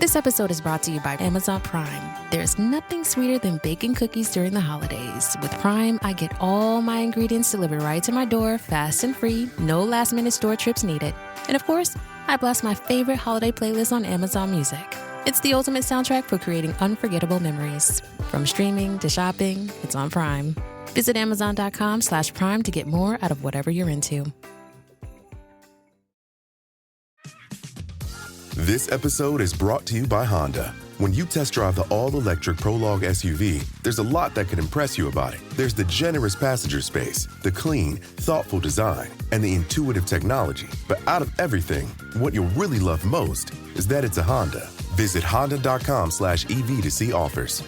This episode is brought to you by Amazon Prime. There's nothing sweeter than baking cookies during the holidays. With Prime, I get all my ingredients delivered right to my door, fast and free, no last-minute store trips needed. And of course, I blast my favorite holiday playlist on Amazon Music. It's the ultimate soundtrack for creating unforgettable memories. From streaming to shopping, it's on Prime. Visit Amazon.com/Prime to get more out of whatever you're into. This episode is brought to you by Honda. When you test drive the all-electric Prologue SUV, there's a lot that could impress you about it. There's the generous passenger space, the clean, thoughtful design, and the intuitive technology. But out of everything, what you'll really love most is that it's a Honda. Visit honda.com/EV to see offers.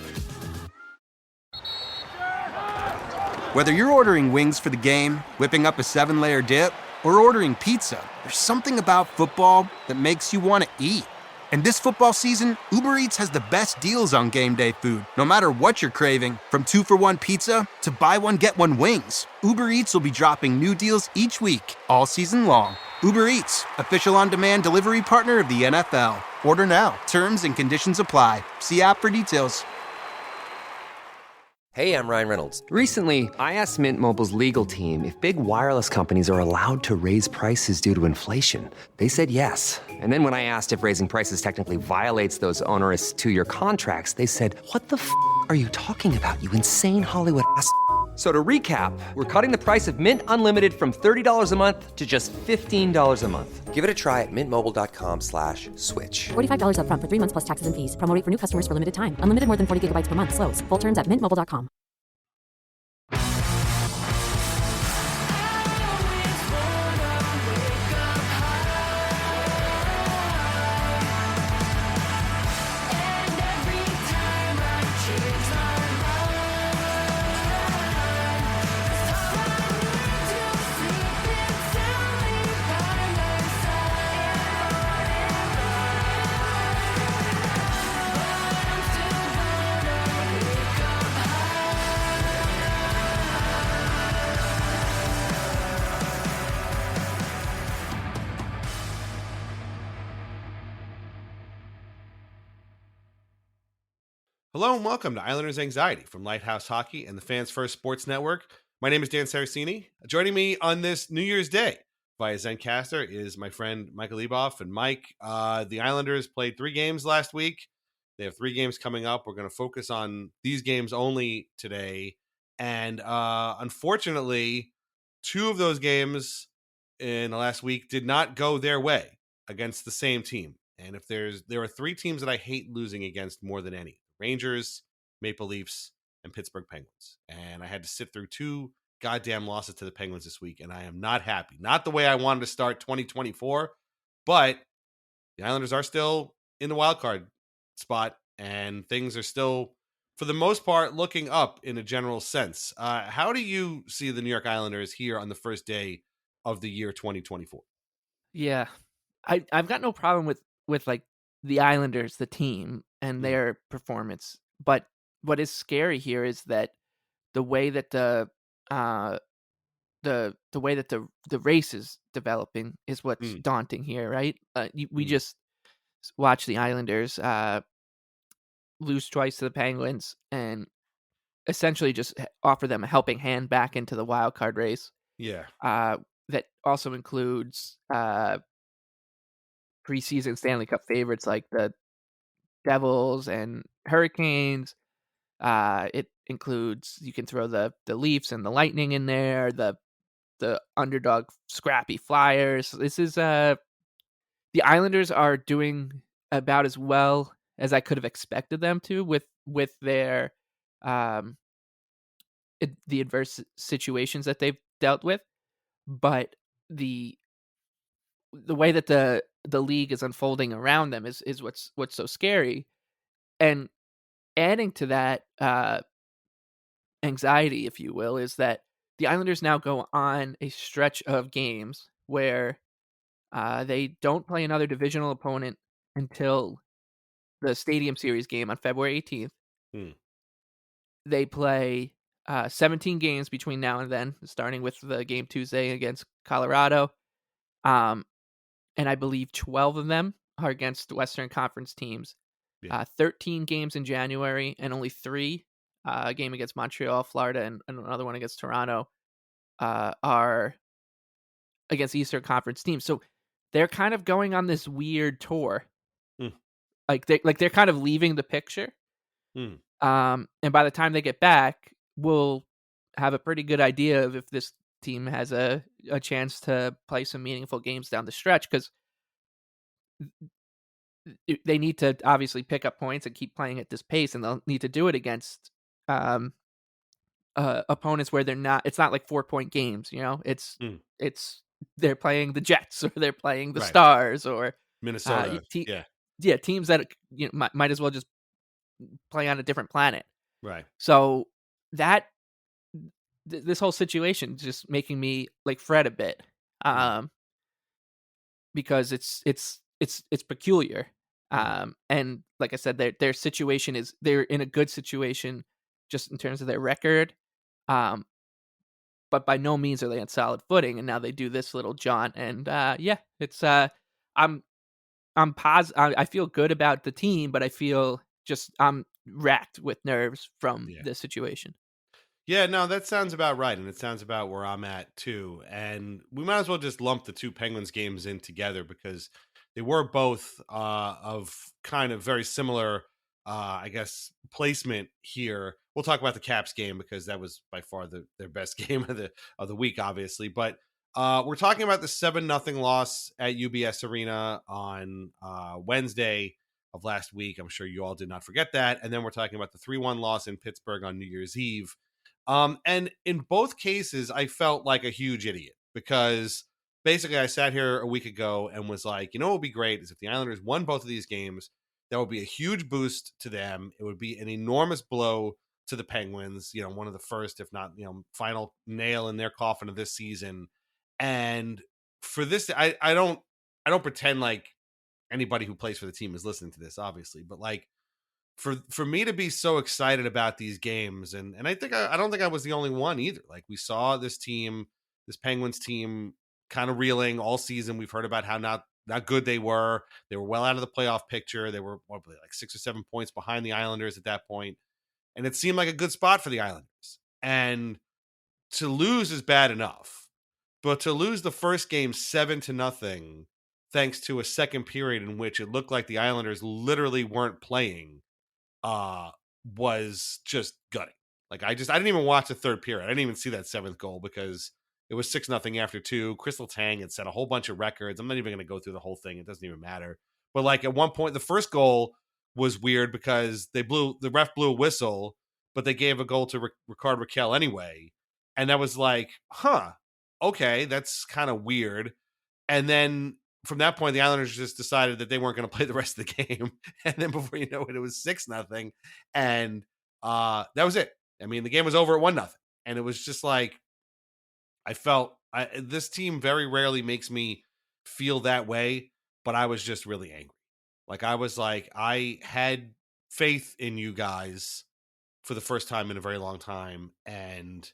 Whether you're ordering wings for the game, whipping up a 7-layer dip, or ordering pizza, there's something about football that makes you want to eat. And this football season, Uber Eats has the best deals on game day food. No matter what you're craving, from 2-for-1 pizza to buy one, get one wings, Uber Eats will be dropping new deals each week, all season long. Uber Eats, official on-demand delivery partner of the NFL. Order now. Terms and conditions apply. See app for details. Hey, I'm Ryan Reynolds. Recently, I asked Mint Mobile's legal team if big wireless companies are allowed to raise prices due to inflation. They said yes. And then when I asked if raising prices technically violates those onerous 2-year contracts, they said, "What the f*** are you talking about, you insane Hollywood ass?" So to recap, we're cutting the price of Mint Unlimited from $30 a month to just $15 a month. Give it a try at mintmobile.com/switch. $45 up front for 3 months plus taxes and fees. Promo rate for new customers for limited time. Unlimited more than 40 gigabytes per month. Slows full terms at mintmobile.com. Hello and welcome to Islanders Anxiety from Lighthouse Hockey and the Fans First Sports Network. My name is Dan Saracini. Joining me on this New Year's Day via Zencaster is my friend Michael Leboff. And Mike, the Islanders played 3 games last week. They have 3 games coming up. We're going to focus on these games only today. And unfortunately, 2 of those games in the last week did not go their way against the same team. And if there are 3 teams that I hate losing against more than any: Rangers, Maple Leafs, and Pittsburgh Penguins. And I had to sit through 2 goddamn losses to the Penguins this week, and I am not happy. Not the way I wanted to start 2024, but the Islanders are still in the wild card spot, and things are still, for the most part, looking up in a general sense. How do you see the New York Islanders here on the first day of the year 2024? Yeah, I've got no problem with like the Islanders, the team, and their performance. But what is scary here is that the way that the way that the race is developing is what's daunting here, right? We just watched the Islanders lose twice to the Penguins and essentially just offer them a helping hand back into the wild card race. Yeah. That also includes preseason Stanley Cup favorites like the Devils and Hurricanes. It includes, you can throw the Leafs and the Lightning in there, the underdog scrappy Flyers. This is the Islanders are doing about as well as I could have expected them to with their the adverse situations that they've dealt with, but the way that the league is unfolding around them is what's so scary. And adding to that anxiety, if you will, is that the Islanders now go on a stretch of games where they don't play another divisional opponent until the Stadium Series game on February 18th. They play 17 games between now and then, starting with the game Tuesday against Colorado. And I believe 12 of them are against Western Conference teams. Yeah. 13 games in January and only 3, a game against Montreal, Florida, and another one against Toronto, are against Eastern Conference teams. So they're kind of going on this weird tour. Mm. They're kind of leaving the picture. Mm. And by the time they get back, we'll have a pretty good idea of if this team has a chance to play some meaningful games down the stretch, because they need to obviously pick up points and keep playing at this pace, and they'll need to do it against um, opponents where it's not like 4-point games. Mm. It's they're playing the Jets or they're playing the Right. Stars or Minnesota. yeah, teams that might as well just play on a different planet. Right. So that this whole situation just making me like fret a bit, because it's peculiar. And like I said, their situation they're in a good situation just in terms of their record. But by no means are they on solid footing, and now they do this little jaunt, and it's I'm I feel good about the team, but I feel I'm racked with nerves from this situation. Yeah, no, that sounds about right, and it sounds about where I'm at too. And we might as well just lump the two Penguins games in together because they were both of kind of very similar, I guess, placement here. We'll talk about the Caps game because that was by far their best game of the week, obviously. But we're talking about the 7-0 loss at UBS Arena on Wednesday of last week. I'm sure you all did not forget that. And then we're talking about the 3-1 loss in Pittsburgh on New Year's Eve. And in both cases, I felt like a huge idiot because basically I sat here a week ago and was like, what would be great is if the Islanders won both of these games, that would be a huge boost to them. It would be an enormous blow to the Penguins, one of the first, if not, final nail in their coffin of this season. And for this, I don't pretend like anybody who plays for the team is listening to this, obviously, but like, for me to be so excited about these games, and I don't think I was the only one either. Like we saw this Penguins team kind of reeling all season. We've heard about how not good they were. They were well out of the playoff picture. They were probably like 6 or 7 points behind the Islanders at that point. And it seemed like a good spot for the Islanders. And to lose is bad enough, but to lose the first game 7-0, thanks to a second period in which it looked like the Islanders literally weren't playing, was just gutting. Like I didn't even watch the third period. I didn't even see that 7th goal because it was 6-0 after 2. Crystal Tang had set a whole bunch of records. I'm not even going to go through the whole thing. It doesn't even matter. But like at one point, the first goal was weird because the ref blew a whistle, but they gave a goal to Rickard Rakell anyway. And that was like, okay, that's kind of weird. And then from that point, the Islanders just decided that they weren't going to play the rest of the game. And then before you know it, it was 6-0. And that was it. I mean, the game was over at 1-0. And it was just like, I felt this team very rarely makes me feel that way, but I was just really angry. Like I was like, I had faith in you guys for the first time in a very long time. And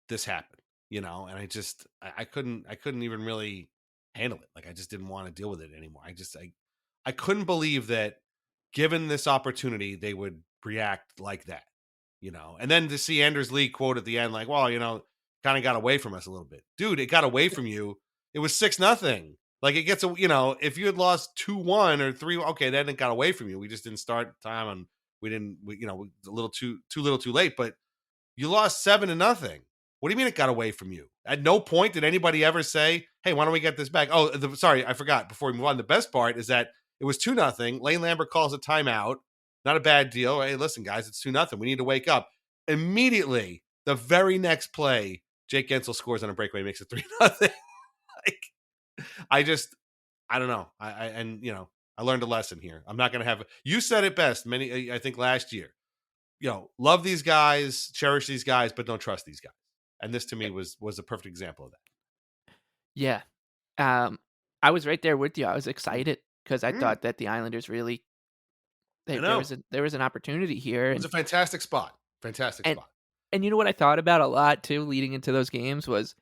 this happened, and I couldn't even really handle it. Like I just didn't want to deal with it anymore. I couldn't believe that given this opportunity, they would react like that, and then to see Anders Lee quote at the end, like, well, kind of got away from us a little bit. Dude, it got away from you. It was 6-0. Like it gets, if you had lost 2-1 or 3, okay, then it got away from you. We just didn't start time and a little too little too late, but you lost 7-0. What do you mean it got away from you? At no point did anybody ever say, hey, why don't we get this back? Oh, sorry, I forgot. Before we move on, the best part is that it was 2-0. Lane Lambert calls a timeout. Not a bad deal. Hey, listen, guys, it's 2-0. We need to wake up. Immediately, the very next play, Jake Gensel scores on a breakaway, makes it 3-0. I don't know. I learned a lesson here. I'm not going to have you said it best I think last year. Love these guys, cherish these guys, but don't trust these guys. And this to me was a perfect example of that. Yeah. I was right there with you. I was excited because I thought that the Islanders really there was an opportunity here. It was a fantastic spot. Spot. And you know what I thought about a lot too leading into those games was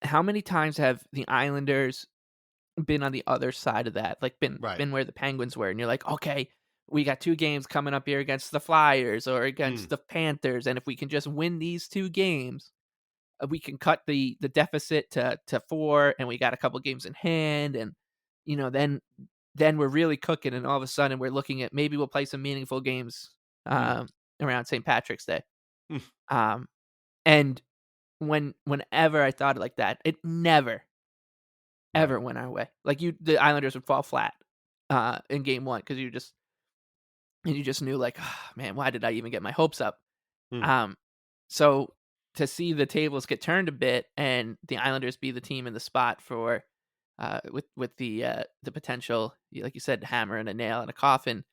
how many times have the Islanders been on the other side of that? Like been where the Penguins were, and you're like, okay, we got 2 games coming up here against the Flyers or Mm. against the Panthers, and if we can just win these 2 games, we can cut the deficit to 4, and we got a couple games in hand, and then we're really cooking, and all of a sudden we're looking at maybe we'll play some meaningful games Mm. around St. Patrick's Day. Mm. And whenever I thought like that, it never ever went our way. Like the Islanders would fall flat in game 1 because you just knew like, oh, man, why did I even get my hopes up? Mm. So to see the tables get turned a bit and the Islanders be the team in the spot for with the potential, like you said, hammer and a nail and a coffin,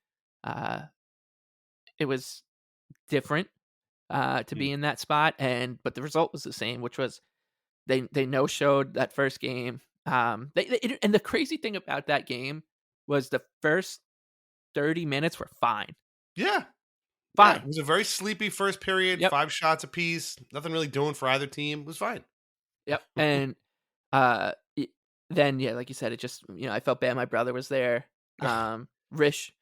it was different to be in that spot, but the result was the same, which was they no showed that first game. And the crazy thing about that game was the first 30 minutes were fine. Yeah. Fine. Yeah, it was a very sleepy first period, Yep. 5 shots apiece, nothing really doing for either team. It was fine. Yep. And then, yeah, like you said, it just, I felt bad. My brother was there. Rish,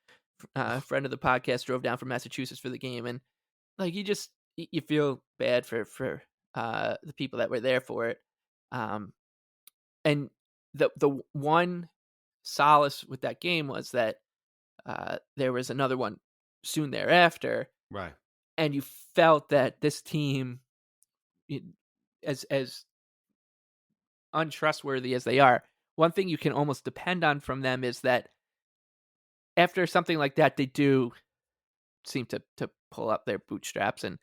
friend of the podcast, drove down from Massachusetts for the game. And like, you feel bad for the people that were there for it. And the one solace with that game was that there was another one soon thereafter. Right. And you felt that this team, as untrustworthy as they are, one thing you can almost depend on from them is that after something like that, they do seem to pull up their bootstraps and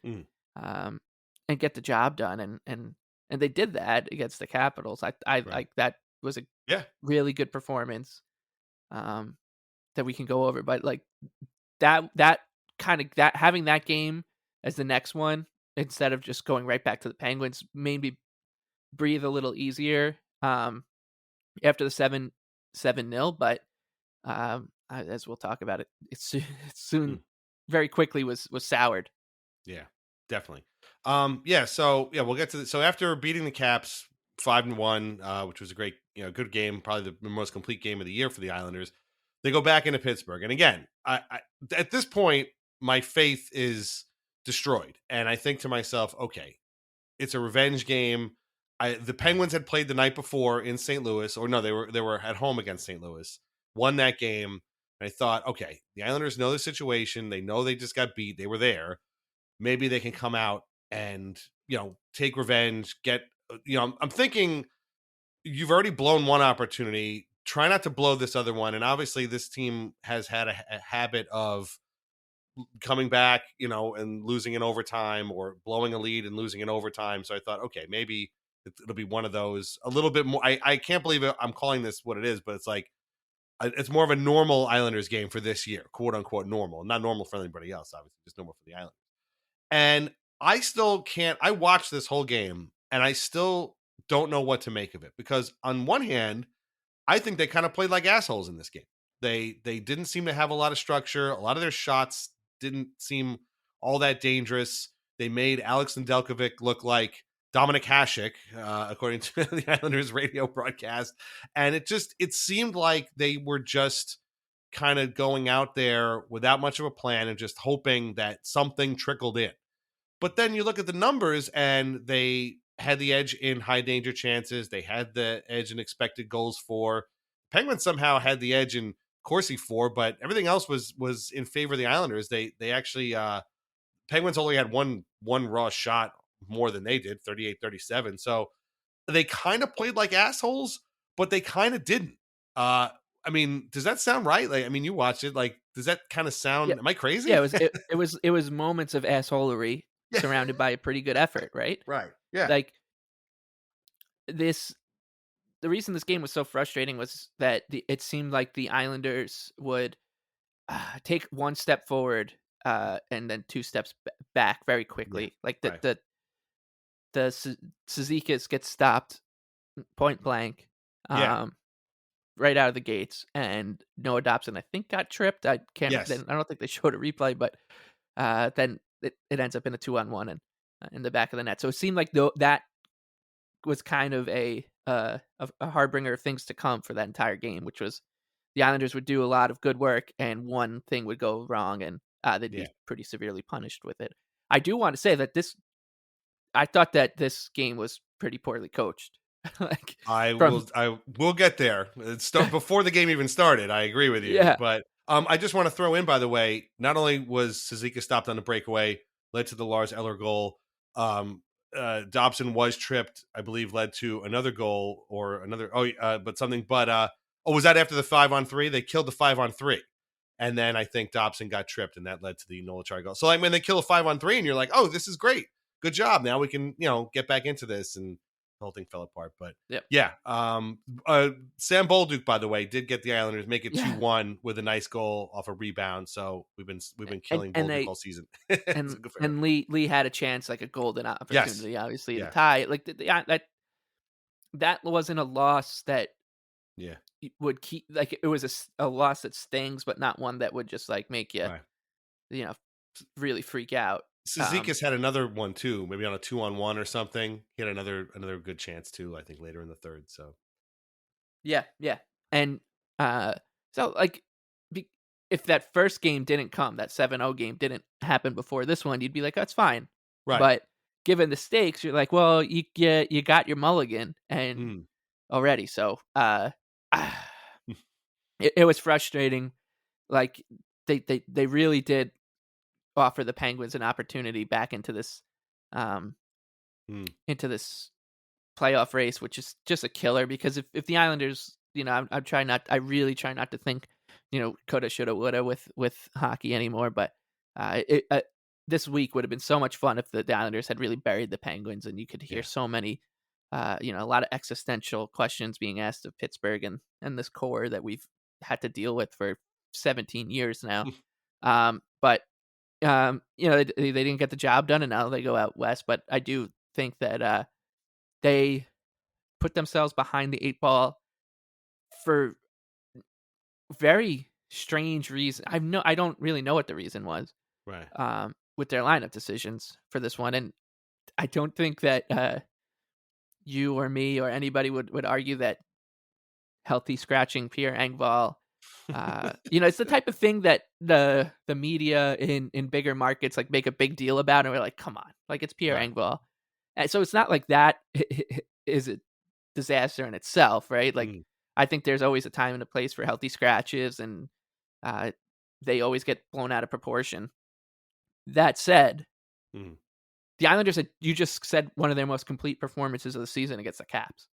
get the job done, and they did that against the Capitals. I like that was a really good performance that we can go over, but like that kind of that having that game as the next one instead of just going right back to the Penguins made me breathe a little easier after the 7-0, but as we'll talk about it, it's soon very quickly was soured. Yeah, definitely. We'll get to so after beating the Caps 5-1, which was a great, good game, probably the most complete game of the year for the Islanders. They go back into Pittsburgh, and again, I at this point my faith is destroyed, and I think to myself, okay, it's a revenge game. The Penguins had played the night before in St. Louis, or no, they were at home against St. Louis, won that game. And I thought, okay, the Islanders know the situation. They know they just got beat. They were there. Maybe they can come out and, take revenge, I'm thinking you've already blown one opportunity. Try not to blow this other one. And obviously this team has had a habit of coming back, and losing in overtime or blowing a lead and losing in overtime. So I thought, okay, maybe it'll be one of those a little bit more. I can't believe it. I'm calling this what it is, but it's like, it's more of a normal Islanders game for this year, quote unquote normal, not normal for anybody else, obviously, just normal for the Islanders. And I still can't. I watched this whole game and I still don't know what to make of it, because on one hand, I think they kind of played like assholes in this game. They didn't seem to have a lot of structure. A lot of their shots didn't seem all that dangerous. They made Alex Nedeljkovic look like Dominic Hasek, according to the Islanders radio broadcast. And it seemed like they were just kind of going out there without much of a plan and just hoping that something trickled in. But then you look at the numbers and they had the edge in high danger chances. They had the edge in expected goals for. Penguins somehow had the edge in Corsi for, but everything else was in favor of the Islanders. They actually Penguins only had one raw shot more than they did, 38-37. So they kind of played like assholes, but they kind of didn't. Does that sound right? Like, you watched it. Like, does that kind of sound? Yeah. Am I crazy? Yeah, it was moments of assholery surrounded by a pretty good effort, right? Right. Yeah. Like the reason this game was so frustrating was that it seemed like the Islanders would take one step forward and then 2 steps back very quickly. Yeah, like right. the Cizikas gets stopped point blank. Yeah. Right out of the gates, and Noah Dobson, I think, got tripped. I can't. Yes. I don't think they showed a replay, but then it ends up in a 2-on-1 and in the back of the net. So it seemed like that was kind of a harbinger of things to come for that entire game, which was the Islanders would do a lot of good work and one thing would go wrong and they'd Yeah. be pretty severely punished with it. I do want to say that I thought that this game was pretty poorly coached. Like I from will get there. Before the game even started. I agree with you. Yeah. But I just want to throw in, by the way, not only was Suzuki stopped on the breakaway, led to the Lars Eller goal. Dobson was tripped, I believe, led to another goal or another. But something. But was that after the 5-on-3? They killed the 5-on-3, and then I think Dobson got tripped, and that led to the Nola Char goal. So like when they kill a 5-on-3, and you're like, oh, this is great, good job. Now we can get back into this, and the whole thing fell apart. But Yep. yeah, Sam Bolduc, by the way, did get the Islanders make it 2-1 with a nice goal off a rebound. So we've been killing Bolduc all season. and Lee had a chance, like a golden opportunity, obviously to tie. Like that wasn't a loss that would keep, like it was a loss that stings, but not one that would just like make you really freak out. Cizikas had another one too, maybe on a 2-on-1 or something. He had another good chance too, I think, later in the third. So yeah, and so like if that first game didn't come, that 7-0 game didn't happen before this one, you'd be like, that's fine, right? But given the stakes, you're like, well, you got your mulligan and already, so it was frustrating. Like they really did offer the Penguins an opportunity back into this playoff race, which is just a killer, because if the Islanders, I really try not to think, coulda, shoulda, woulda with hockey anymore, but this week would have been so much fun if the Islanders had really buried the Penguins, and you could hear so many a lot of existential questions being asked of Pittsburgh and this core that we've had to deal with for 17 years now. But they didn't get the job done, and now they go out west. But I do think that they put themselves behind the 8 ball for very strange reason. I don't really know what the reason was, right? With their lineup decisions for this one, and I don't think that you or me or anybody would argue that healthy scratching Pierre Engvall. It's the type of thing that the media in bigger markets like make a big deal about, and we're like, come on, like it's Pierre Engvall. And so it's not like that is a disaster in itself, right? Like I think there's always a time and a place for healthy scratches, and they always get blown out of proportion. That said, the Islanders you just said one of their most complete performances of the season against the Caps.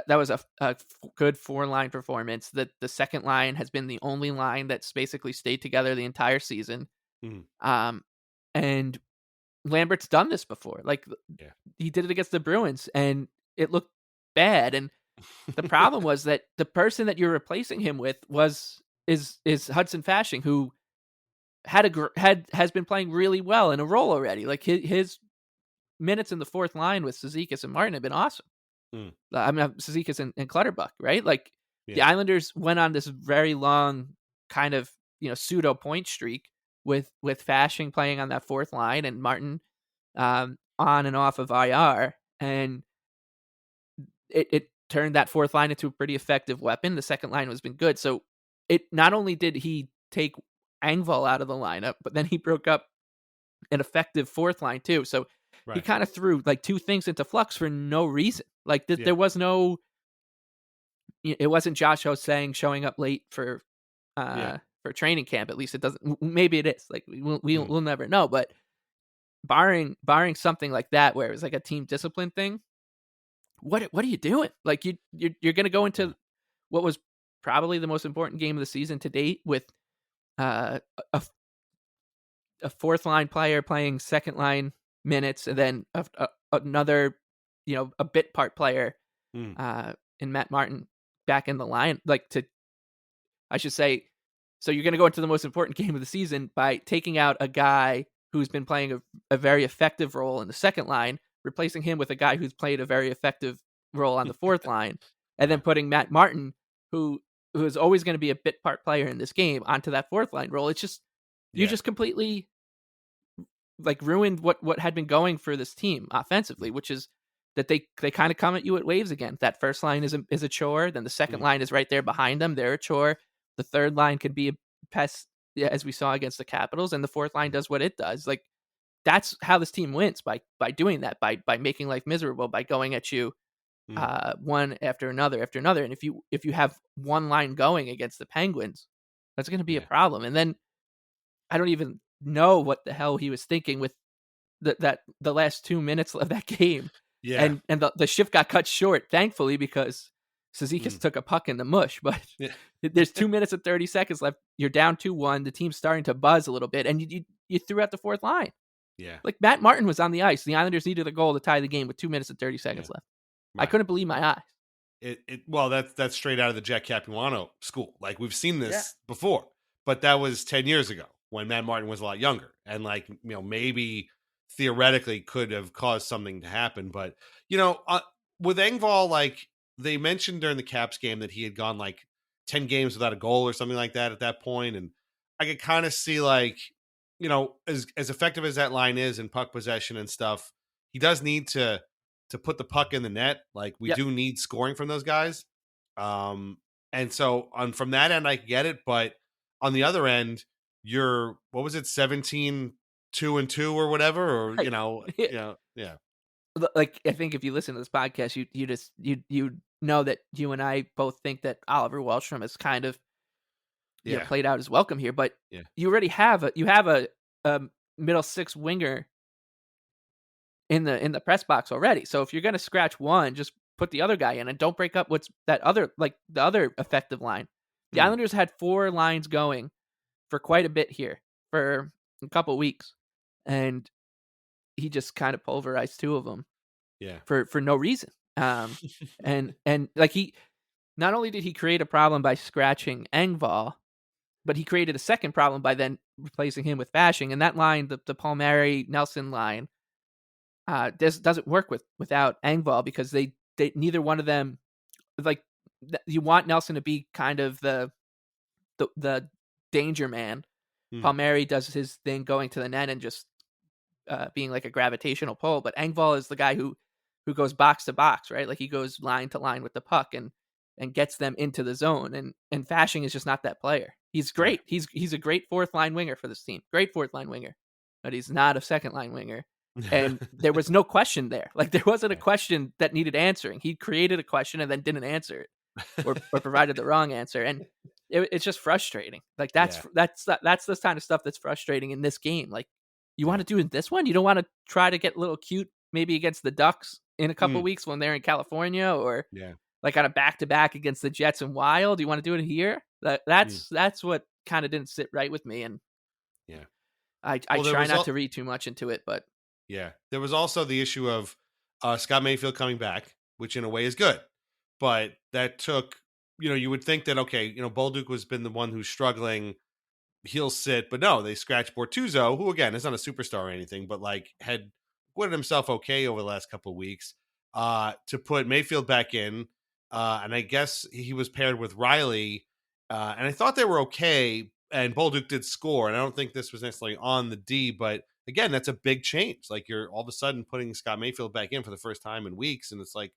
That was a good 4-line performance. The second line has been the only line that's basically stayed together the entire season. And Lambert's done this before. Like he did it against the Bruins, and it looked bad. And the problem was that the person that you're replacing him with is Hudson Fasching, who has been playing really well in a role already. Like his minutes in the fourth line with Cizikas and Martin have been awesome. I mean, Cizikas and Clutterbuck, right? Like the Islanders went on this very long kind of pseudo point streak with Fasching playing on that fourth line and Martin on and off of IR, and it turned that fourth line into a pretty effective weapon. The second line has been good, so it not only did he take Engvall out of the lineup, but then he broke up an effective fourth line too. So he kind of threw like two things into flux for no reason. Like there was no, it wasn't Josh Hosang showing up late for training camp. At least it doesn't. Maybe it is. Like we'll never know. But barring something like that, where it was like a team discipline thing, what are you doing? Like you're going to go into what was probably the most important game of the season to date with a fourth line player playing second line minutes, and then another a bit part player in Matt Martin back in the line. I should say, so you're going to go into the most important game of the season by taking out a guy who's been playing a very effective role in the second line, replacing him with a guy who's played a very effective role on the fourth line, and then putting Matt Martin, who is always going to be a bit part player in this game, onto that fourth line role. It's just you just completely like ruined what had been going for this team offensively, which is that they kind of come at you at waves again. That first line is a chore, then the second line is right there behind them, they're a chore, The third line could be a pest, yeah, as we saw against the Capitals, and the fourth line does what it does. Like, that's how this team wins, by doing that, by making life miserable, by going at you Mm. one after another after another. And if you have one line going against the Penguins, that's going to be a Yeah. problem. And then I don't even know what the hell he was thinking with the last 2 minutes of that game. Yeah. And the shift got cut short, thankfully, because Cizikas took a puck in the mush. But Yeah. there's 2 minutes and 30 seconds left. You're down 2-1. The team's starting to buzz a little bit, and you threw out the fourth line. Yeah. Like, Matt Martin was on the ice. The Islanders needed a goal to tie the game with 2 minutes and 30 seconds left. I Right. couldn't believe my eyes. Well, that's straight out of the Jack Capuano school. Like, we've seen this before, but that was 10 years ago when Matt Martin was a lot younger, and like, maybe theoretically could have caused something to happen. But with Engvall, like, they mentioned during the Caps game that he had gone like 10 games without a goal or something like that at that point, and I could kind of see, like, as effective as that line is in puck possession and stuff, he does need to put the puck in the net. Like, we do need scoring from those guys. And so from that end, I get it. But on the other end, you're, what was it, 17-2-2 or whatever, or, yeah. Like, I think if you listen to this podcast, you know that you and I both think that Oliver Wahlstrom is kind of played out his welcome here. But you already have a middle six winger in the press box already. So if you're going to scratch one, just put the other guy in and don't break up what's that other, like, the other effective line. The Islanders had 4 lines going for quite a bit here for a couple weeks, and he just kind of pulverized 2 of them. Yeah. For no reason. And like, he not only did he create a problem by scratching Engvall, but he created a second problem by then replacing him with Bashing. And that line, the Palmieri Nelson line, doesn't work without Engvall, because they neither one of them, like, you want Nelson to be kind of the danger man. Palmieri does his thing going to the net and just being like a gravitational pull, but Engvall is the guy who goes box to box, right? Like, he goes line to line with the puck and gets them into the zone. And Fashing is just not that player. He's great. He's a great fourth line winger for this team. Great fourth line winger, but he's not a second line winger. And there was no question there. Like, there wasn't a question that needed answering. He created a question and then didn't answer it, or provided the wrong answer. And it's just frustrating. Like, that's the kind of stuff that's frustrating in this game. Like, you want to do it in this one? You don't want to try to get a little cute maybe against the Ducks in a couple weeks when they're in California, or like on a back-to-back against the Jets and Wild? You want to do it here? That's what kind of didn't sit right with me. And I try not to read too much into it, but there was also the issue of Scott Mayfield coming back, which in a way is good, but that took, you would think that, okay, Bolduc has been the one who's struggling, he'll sit, but no, they scratched Bortuzzo, who again is not a superstar or anything, but like had acquitted himself okay over the last couple of weeks, to put Mayfield back in, and I guess he was paired with Riley, and I thought they were okay, and Bolduc did score, and I don't think this was necessarily on the D, but again, that's a big change. Like, you're all of a sudden putting Scott Mayfield back in for the first time in weeks, and it's like,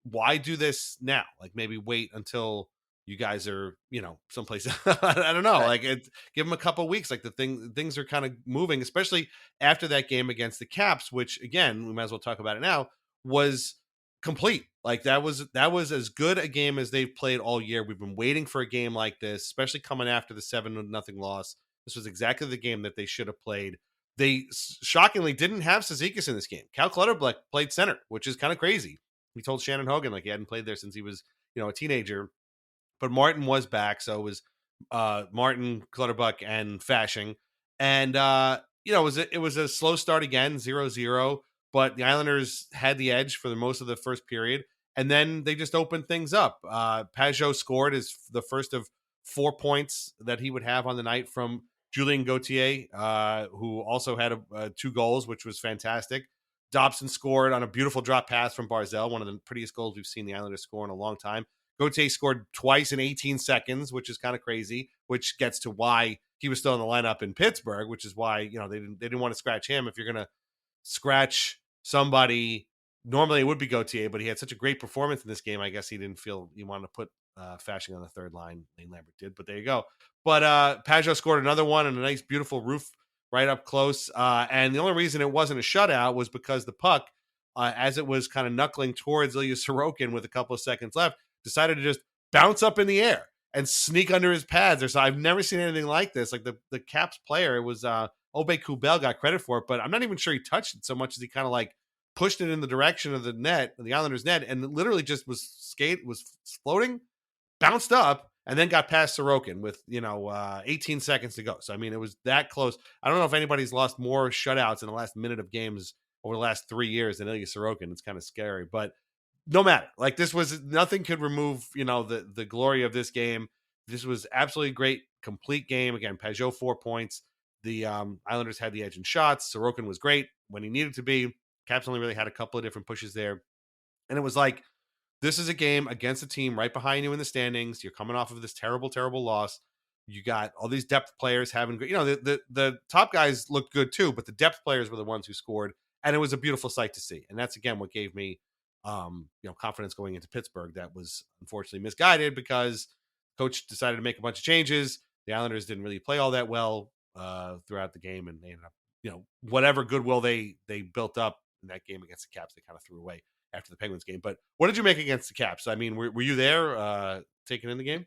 why do this now? Like, maybe wait until you guys are, someplace. I don't know. Like, give them a couple weeks. Like, things are kind of moving, especially after that game against the Caps, which, again, we might as well talk about it now, was complete. Like, that was as good a game as they've played all year. We've been waiting for a game like this, especially coming after the 7-0 loss. This was exactly the game that they should have played. They shockingly didn't have Cizikas in this game. Cal Clutterbuck played center, which is kind of crazy. He told Shannon Hogan, like, he hadn't played there since he was, a teenager. But Martin was back, so it was Martin, Clutterbuck, and Fashing. And, it was a slow start again, 0-0. But the Islanders had the edge for the most of the first period. And then they just opened things up. Pajot scored the first of 4 points that he would have on the night from Julien Gauthier, who also had 2 goals, which was fantastic. Dobson scored on a beautiful drop pass from Barzell, one of the prettiest goals we've seen the Islanders score in a long time. Gauthier scored twice in 18 seconds, which is kind of crazy, which gets to why he was still in the lineup in Pittsburgh, which is why, they didn't want to scratch him. If you're going to scratch somebody, normally it would be Gauthier, but he had such a great performance in this game, I guess he didn't feel he wanted to put fashing on the third line. Lane Lambert did, but there you go. But Pajot scored another one and a nice, beautiful roof right up close. And the only reason it wasn't a shutout was because the puck, as it was kind of knuckling towards Ilya Sorokin with a couple of seconds left, decided to just bounce up in the air and sneak under his pads. So I've never seen anything like this. Like the Caps player, it was Obey Kubel got credit for it, but I'm not even sure he touched it so much as he kind of like pushed it in the direction of the net, the Islanders' net, and literally just was floating, bounced up, and then got past Sorokin with 18 seconds to go. So I mean, it was that close. I don't know if anybody's lost more shutouts in the last minute of games over the last 3 years than Ilya Sorokin. It's kind of scary, but no matter. Like this was nothing could remove the glory of this game. This was absolutely great, complete game. Again, Pajot 4 points. The Islanders had the edge in shots. Sorokin was great when he needed to be. Caps only really had a couple of different pushes there, and it was like, this is a game against a team right behind you in the standings. You're coming off of this terrible, terrible loss. You got all these depth players having great, the top guys looked good too, but the depth players were the ones who scored, and it was a beautiful sight to see. And that's again what gave me, confidence going into Pittsburgh. That was unfortunately misguided because coach decided to make a bunch of changes. The Islanders didn't really play all that well throughout the game, and they ended up, whatever goodwill they built up in that game against the Caps, they kind of threw away after the Penguins game. But what did you make against the Caps? I mean, were you there taking in the game?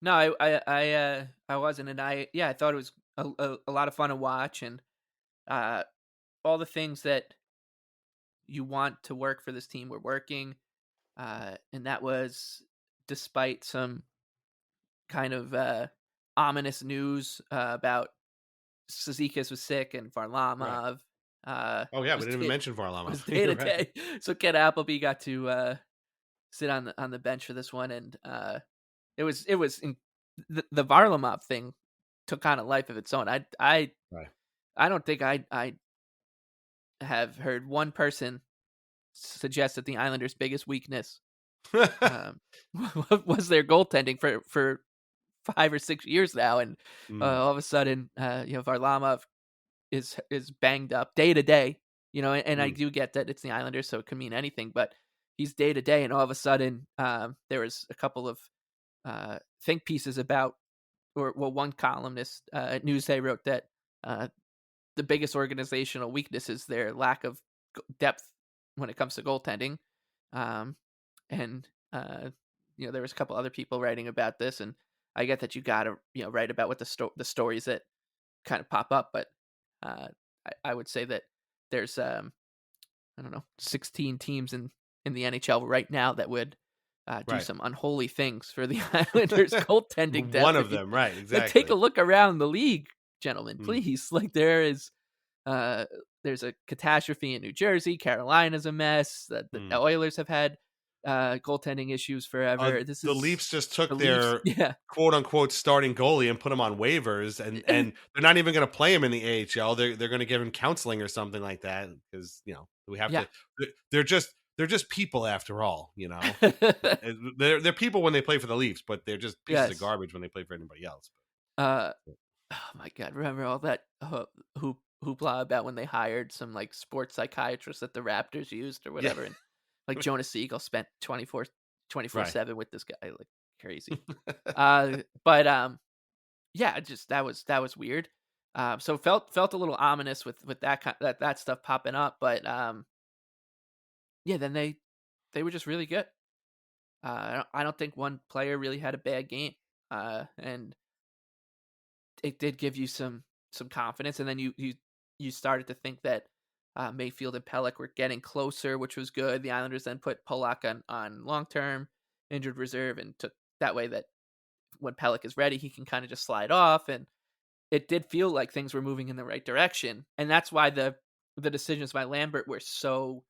No, I wasn't, and I thought it was a lot of fun to watch, and all the things that you want to work for this team were working, and that was despite some kind of ominous news about Cizikas was sick and Varlamov. Right. We didn't even mention Varlamov. Was day to day. So Ken Appleby got to sit on the bench for this one, and it was the Varlamov thing took on a life of its own. I don't think I have heard one person suggest that the Islanders' biggest weakness was their goaltending for 5 or 6 years now, and all of a sudden, Varlamov is banged up day to day, and I do get that it's the Islanders, so it could mean anything, but he's day to day, and all of a sudden, there was a couple of think pieces about, one columnist at Newsday wrote that the biggest organizational weakness is their lack of depth when it comes to goaltending, and there was a couple other people writing about this, and I get that you got to write about what the stories that kind of pop up, but I would say that there's 16 teams in the NHL right now that would do some unholy things for the Islanders goaltending depth. One of them, right? Exactly. Take a look around the league, gentlemen, please. Like there's a catastrophe in New Jersey. Carolina's a mess. The Oilers have had goaltending issues forever. The Leafs just took their quote unquote starting goalie and put him on waivers, and they're not even going to play him in the AHL. They're going to give him counseling or something like that because we have to. They're just people after all. They're people when they play for the Leafs, but they're just pieces of garbage when they play for anybody else. Oh my God! Remember all that hoopla about when they hired some like sports psychiatrist that the Raptors used or whatever, and like Jonas Siegel spent 24/7 with this guy, like crazy. Just that was weird. So felt a little ominous with that stuff popping up, but then they were just really good. I don't think one player really had a bad game, and it did give you some confidence, and then you started to think that Mayfield and Pelech were getting closer, which was good. The Islanders then put Polak on long-term injured reserve, and took that way that when Pelech is ready, he can kind of just slide off. And it did feel like things were moving in the right direction. And that's why the decisions by Lambert were so,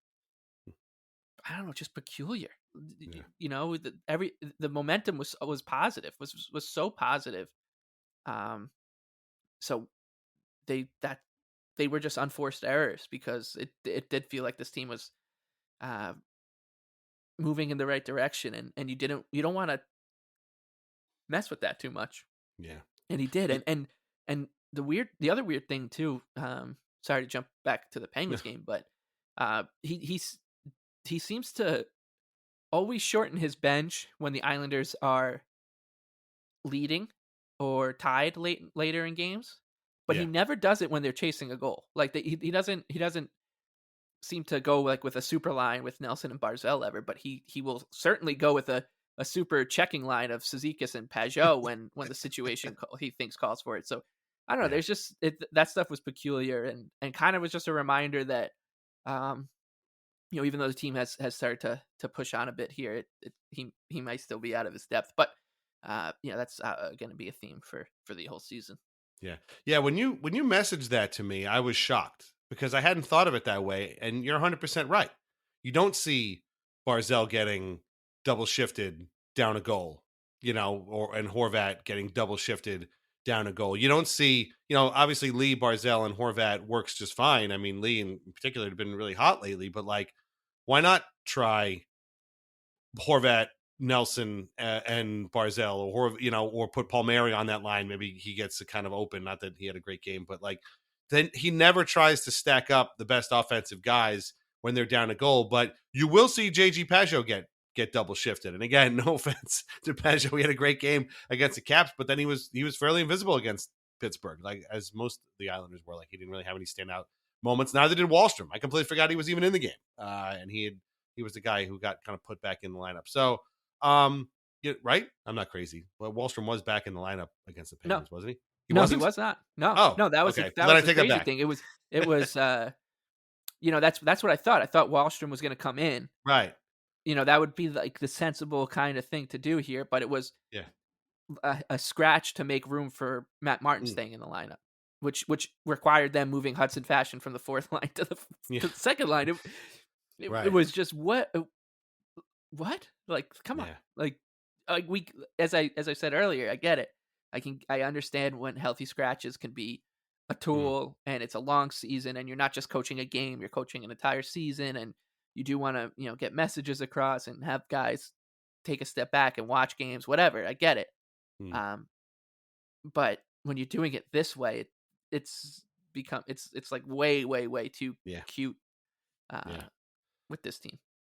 I don't know, just peculiar. Yeah. The momentum was positive, was so positive. So they were just unforced errors because it did feel like this team was moving in the right direction, and you don't want to mess with that too much. Yeah. And he did. And the other weird thing too, sorry to jump back to the Penguins game, but he seems to always shorten his bench when the Islanders are leading or tied later in games, but he Yeah. never does it when they're chasing a goal. Like he doesn't seem to go like with a super line with Nelson and Barzell ever, but he will certainly go with a super checking line of Cizikas and Pajot when the situation he thinks calls for it. So I don't know. Yeah. There's just that stuff was peculiar and kind of was just a reminder that um even though the team has started to push on a bit here, he might still be out of his depth, but that's going to be a theme for the whole season. Yeah. Yeah. When you messaged that to me, I was shocked because I hadn't thought of it that way. And you're 100% right. You don't see Barzell getting double shifted down a goal, and Horvat getting double shifted down a goal. You don't see, obviously Lee, Barzell, and Horvat works just fine. I mean, Lee in particular had been really hot lately, but like, why not try Horvat, Nelson, and Barzell, or put Palmieri on that line. Maybe he gets to kind of open. Not that he had a great game, but like then he never tries to stack up the best offensive guys when they're down a goal. But you will see JG Pajot get double shifted. And again, no offense to Pajot, he had a great game against the Caps, but then he was fairly invisible against Pittsburgh, like as most of the Islanders were. Like he didn't really have any standout moments. Neither did Wahlstrom. I completely forgot he was even in the game, and he was the guy who got kind of put back in the lineup. So, right? I'm not crazy. Well, Wahlstrom was back in the lineup against the Penguins, wasn't he? He was not. No, Oh, no, that was okay. that Then was I the take that crazy back. thing. It was that's what I thought. I thought Wahlstrom was going to come in. Right. That would be like the sensible kind of thing to do here, but it was Yeah. a scratch to make room for Matt Martin staying in the lineup, which required them moving Hudson Fashion from the fourth line to the second line. It was just what like come on, like we as I said earlier, I get it. I understand when healthy scratches can be a tool and it's a long season and you're not just coaching a game, you're coaching an entire season, and you do want to get messages across and have guys take a step back and watch games, whatever. I get it. But when you're doing it this way, it's like way too cute with this team.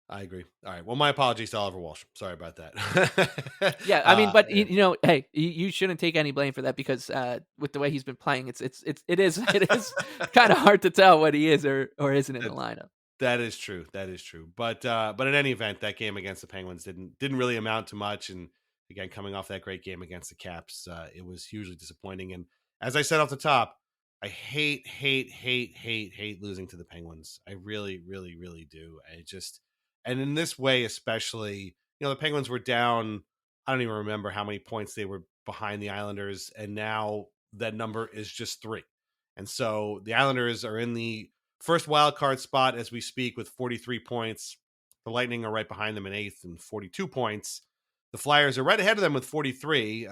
I agree. All right. Well, my apologies to Oliver Walsh. Sorry about that. Yeah, I mean, but hey, you shouldn't take any blame for that because with the way he's been playing, it is kind of hard to tell what he is or isn't in the lineup. That is true. But in any event, that game against the Penguins didn't really amount to much. And again, coming off that great game against the Caps, it was hugely disappointing. And as I said off the top, I hate losing to the Penguins. I really, really, really do. And in this way, especially, the Penguins were down. I don't even remember how many points they were behind the Islanders. And now that number is just 3. And so the Islanders are in the first wild card spot as we speak with 43 points. The Lightning are right behind them in 8th and 42 points. The Flyers are right ahead of them with 43,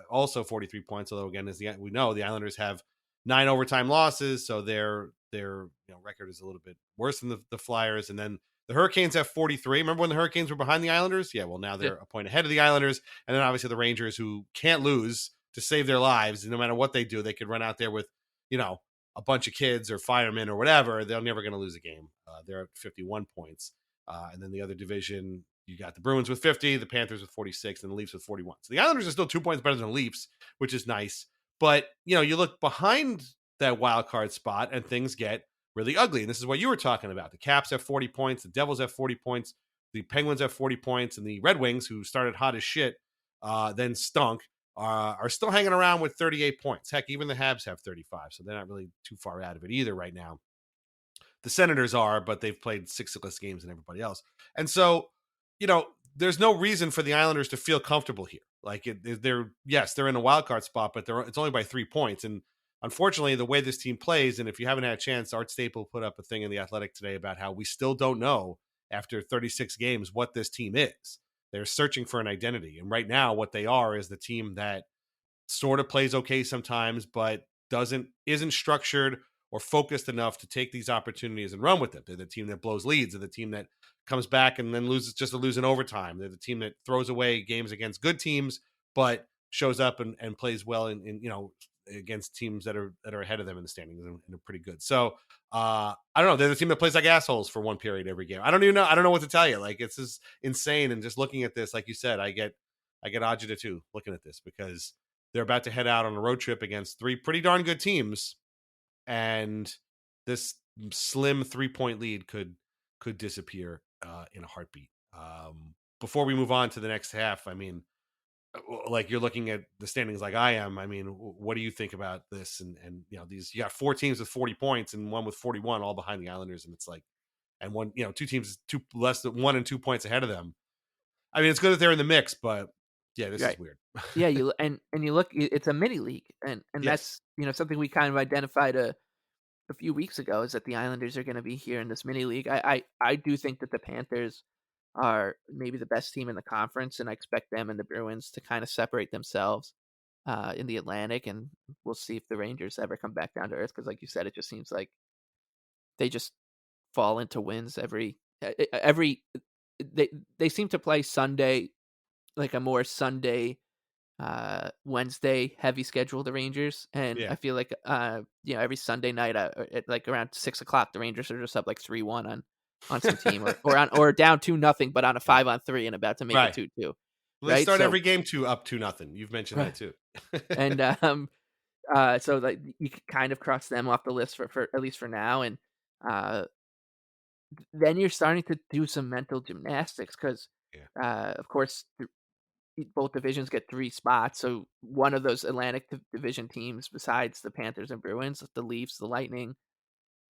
also 43 points. Although again, we know, the Islanders have 9 overtime losses, so their record is a little bit worse than the Flyers. And then the Hurricanes have 43. Remember when the Hurricanes were behind the Islanders? Yeah, well, now they're a point ahead of the Islanders. And then obviously the Rangers, who can't lose to save their lives. And no matter what they do, they could run out there with, a bunch of kids or firemen or whatever. They're never going to lose a game. They're at 51 points. And then the other division, you got the Bruins with 50, the Panthers with 46, and the Leafs with 41. So the Islanders are still 2 points better than the Leafs, which is nice. But, you look behind that wild card spot and things get really ugly. And this is what you were talking about. The Caps have 40 points. The Devils have 40 points. The Penguins have 40 points. And the Red Wings, who started hot as shit, then stunk, are still hanging around with 38 points. Heck, even the Habs have 35. So they're not really too far out of it either right now. The Senators are, but they've played 6 less games than everybody else. And so, there's no reason for the Islanders to feel comfortable here. Like they're in a wild card spot, but it's only by 3 points. And unfortunately, the way this team plays, and if you haven't had a chance, Art Staple put up a thing in The Athletic today about how we still don't know after 36 games what this team is. They're searching for an identity. And right now, what they are is the team that sort of plays okay sometimes, but isn't structured or focused enough to take these opportunities and run with them. They're the team that blows leads. They're the team that comes back and then loses just to lose in overtime. They're the team that throws away games against good teams, but shows up and plays well in against teams that are ahead of them in the standings and are pretty good. So I don't know. They're the team that plays like assholes for one period every game. I don't even know. I don't know what to tell you. Like, it's just insane. And just looking at this, like you said, I get agita too looking at this, because they're about to head out on a road trip against three pretty darn good teams, and this slim 3-point lead could disappear in a heartbeat. Before we move on to the next half, I mean, like, you're looking at the standings like I am. I mean, what do you think about this? And you know, you got 4 teams with 40 points and one with 41, all behind the Islanders, and it's like, and one, you know, 2 teams less than 1 and 2 points ahead of them. I mean, it's good that they're in the mix, but yeah, this is weird. Yeah, you look, it's a mini league, and Yes. that's, you know, something we kind of identified a few weeks ago, is that the Islanders are going to be here in this mini league. I do think that the Panthers are maybe the best team in the conference, and I expect them and the Bruins to kind of separate themselves in the Atlantic, and we'll see if the Rangers ever come back down to earth, because like you said, it just seems like they just fall into wins every they seem to play Sunday, like a more Sunday Wednesday heavy schedule, the Rangers, and Yeah. I feel like you know, every Sunday night at like around 6 o'clock, the Rangers are just up like 3-1 on some team, or down 2-0, but on a 5-on-3 and about to make Right. it 2-2. Well, they Right? start So- every game up 2-0. You've mentioned that too. and so like you can kind of cross them off the list for at least for now, and then you're starting to do some mental gymnastics, because of course both divisions get 3 spots, so one of those Atlantic division teams, besides the Panthers and Bruins, the Leafs, the Lightning,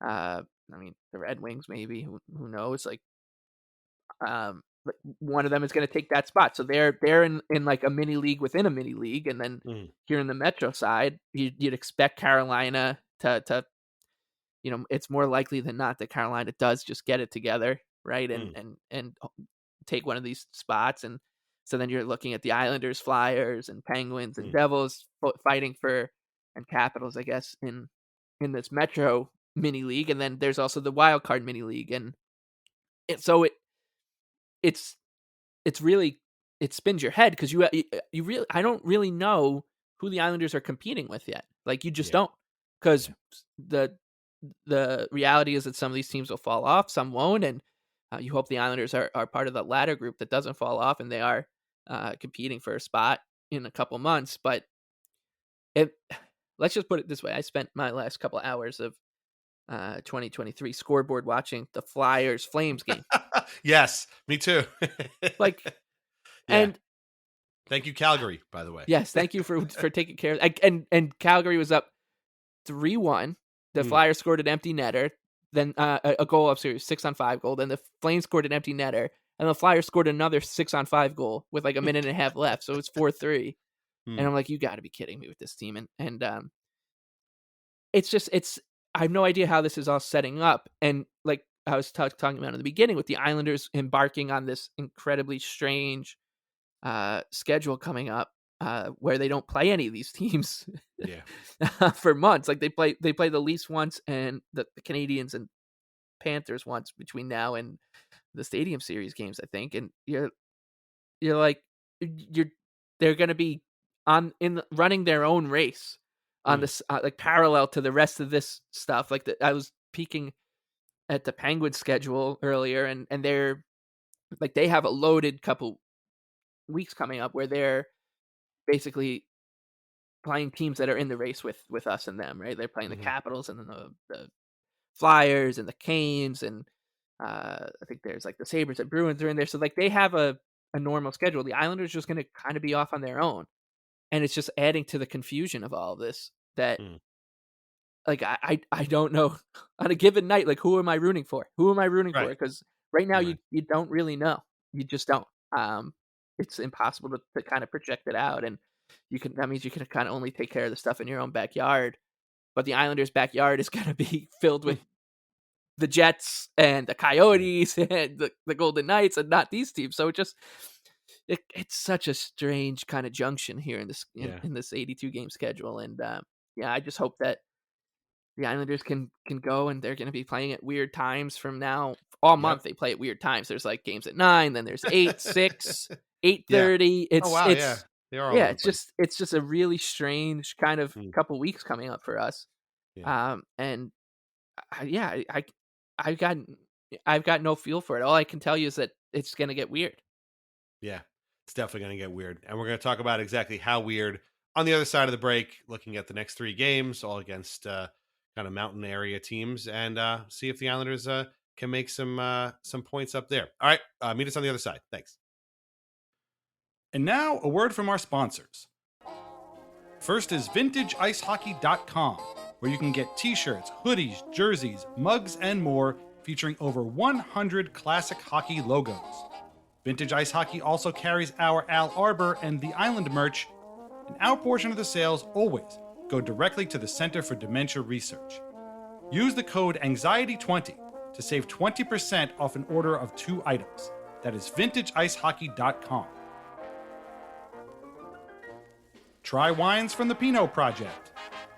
I mean, the Red Wings, maybe, who knows, like, but one of them is going to take that spot, so they're in like a mini league within a mini league. And then here in the Metro side, you'd expect Carolina to you know, it's more likely than not that Carolina does just get it together, right, and take one of these spots. And so then you're looking at the Islanders, Flyers, and Penguins, and Devils fighting for, and Capitals, I guess, in this Metro mini league. And then there's also the wild card mini league, and so it's really, it spins your head, because you really, I don't really know who the Islanders are competing with yet. Like, you just don't, because the reality is that some of these teams will fall off, some won't, and you hope the Islanders are part of the latter group that doesn't fall off, and they are competing for a spot in a couple months. But let's just put it this way: I spent my last couple hours of 2023 scoreboard watching the Flyers Flames game. Yes, me too. Like, and thank you, Calgary, by the way. Yes, thank you for taking care of. And Calgary was up 3-1. The Flyers scored an empty netter, then a goal up series, 6-on-5 goal. Then the Flames scored an empty netter, and the Flyers scored another 6-on-5 goal with like a minute and a half left. So it was 4-3. And I'm like, you got to be kidding me with this team. And it's I have no idea how this is all setting up. And like I was talking about in the beginning, with the Islanders embarking on this incredibly strange schedule coming up, where they don't play any of these teams for months. Like they play the Leafs once, and the Canadians and Panthers once between now and the Stadium Series games, I think. And you're like, they're going to be running their own race on this, like parallel to the rest of this stuff. Like I was peeking at the Penguins schedule earlier, and they're like, they have a loaded couple weeks coming up where they're basically playing teams that are in the race with us and them, right? They're playing the Capitals, and then the Flyers and the Canes, and I think there's like the Sabres and Bruins are in there. So like they have a normal schedule. The Islanders are just going to kind of be off on their own, and it's just adding to the confusion of all of this. That like I don't know on a given night, like, who am I rooting for? Who am I rooting for? Because right now you don't really know. You just don't. It's impossible to kind of project it out, and that means you can kind of only take care of the stuff in your own backyard. But the Islanders' backyard is going to be filled with the Jets and the Coyotes and the Golden Knights, and not these teams. So it's such a strange kind of junction here in this in this 82 game schedule. And I just hope that the Islanders can go, and they're going to be playing at weird times from now all month. They play at weird times. There's like games at 9, then there's 8, 6, 8:30. They are all Yeah, over the place. it's just a really strange kind of Mm, couple weeks coming up for us. yeah. And yeah, I've got I've got no feel for it. All I can tell you is that it's gonna get weird. Yeah, it's definitely going to get weird. And we're going to talk about exactly how weird on the other side of the break, looking at the next three games, all against kind of mountain area teams, and see if the Islanders can make some points up there. All right, meet us on the other side. Thanks. And now, a word from our sponsors. First is VintageIceHockey.com, where you can get t-shirts, hoodies, jerseys, mugs, and more, featuring over 100 classic hockey logos. Vintage Ice Hockey also carries our Al Arbor and The Island merch, and our portion of the sales always go directly to the Center for Dementia Research. Use the code ANXIETY20 to save 20% off an order of 2 items. That is VintageIceHockey.com. Try wines from the Pinot Project.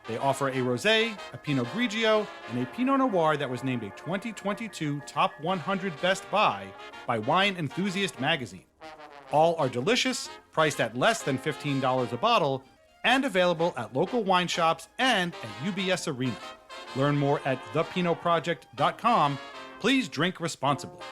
They offer a Rosé, a Pinot Grigio, and a Pinot Noir that was named a 2022 Top 100 Best Buy by Wine Enthusiast magazine. All are delicious, priced at less than $15 a bottle, and available at local wine shops and at UBS Arena. Learn more at thepinotproject.com. Please drink responsibly.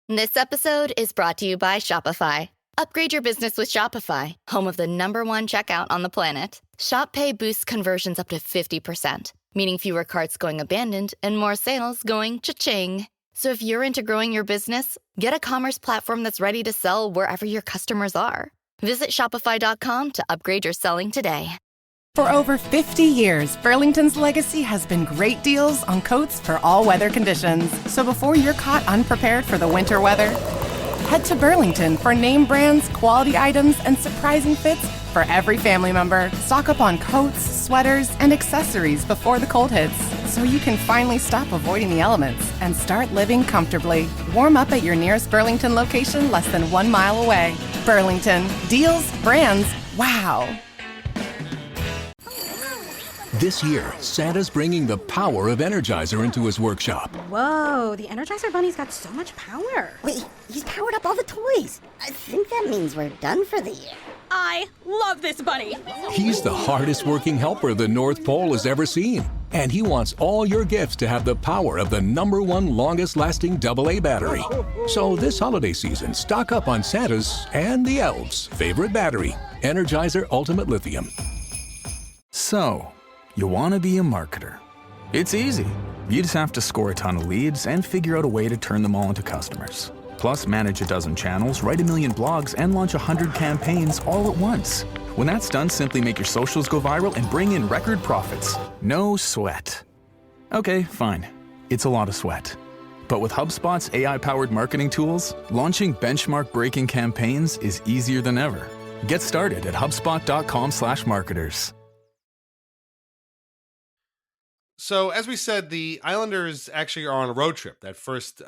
This episode is brought to you by Shopify. Upgrade your business with Shopify, home of the #1 checkout on the planet. Shop Pay boosts conversions up to 50%, meaning fewer carts going abandoned and more sales going cha-ching. So if you're into growing your business, get a commerce platform that's ready to sell wherever your customers are. Visit shopify.com to upgrade your selling today. For over 50 years, Burlington's legacy has been great deals on coats for all weather conditions. So before you're caught unprepared for the winter weather, head to Burlington for name brands, quality items, and surprising fits for every family member. Stock up on coats, sweaters, and accessories before the cold hits, so you can finally stop avoiding the elements and start living comfortably. Warm up at your nearest Burlington location less than 1 mile away. Burlington. Deals, brands, wow. This year, Santa's bringing the power of Energizer into his workshop. Whoa, the Energizer Bunny's got so much power. Wait, he's powered up all the toys. I think that means we're done for the year. I love this bunny. He's the hardest working helper the North Pole has ever seen. And he wants all your gifts to have the power of the #1 longest lasting AA battery. So this holiday season, stock up on Santa's and the elves' favorite battery, Energizer Ultimate Lithium. So, you want to be a marketer. It's easy. You just have to score a ton of leads and figure out a way to turn them all into customers. Plus, manage a dozen channels, write a million blogs, and launch 100 campaigns all at once. When that's done, simply make your socials go viral and bring in record profits. No sweat. Okay, fine. It's a lot of sweat. But with HubSpot's AI-powered marketing tools, launching benchmark-breaking campaigns is easier than ever. Get started at HubSpot.com/marketers. So, as we said, the Islanders actually are on a road trip. That first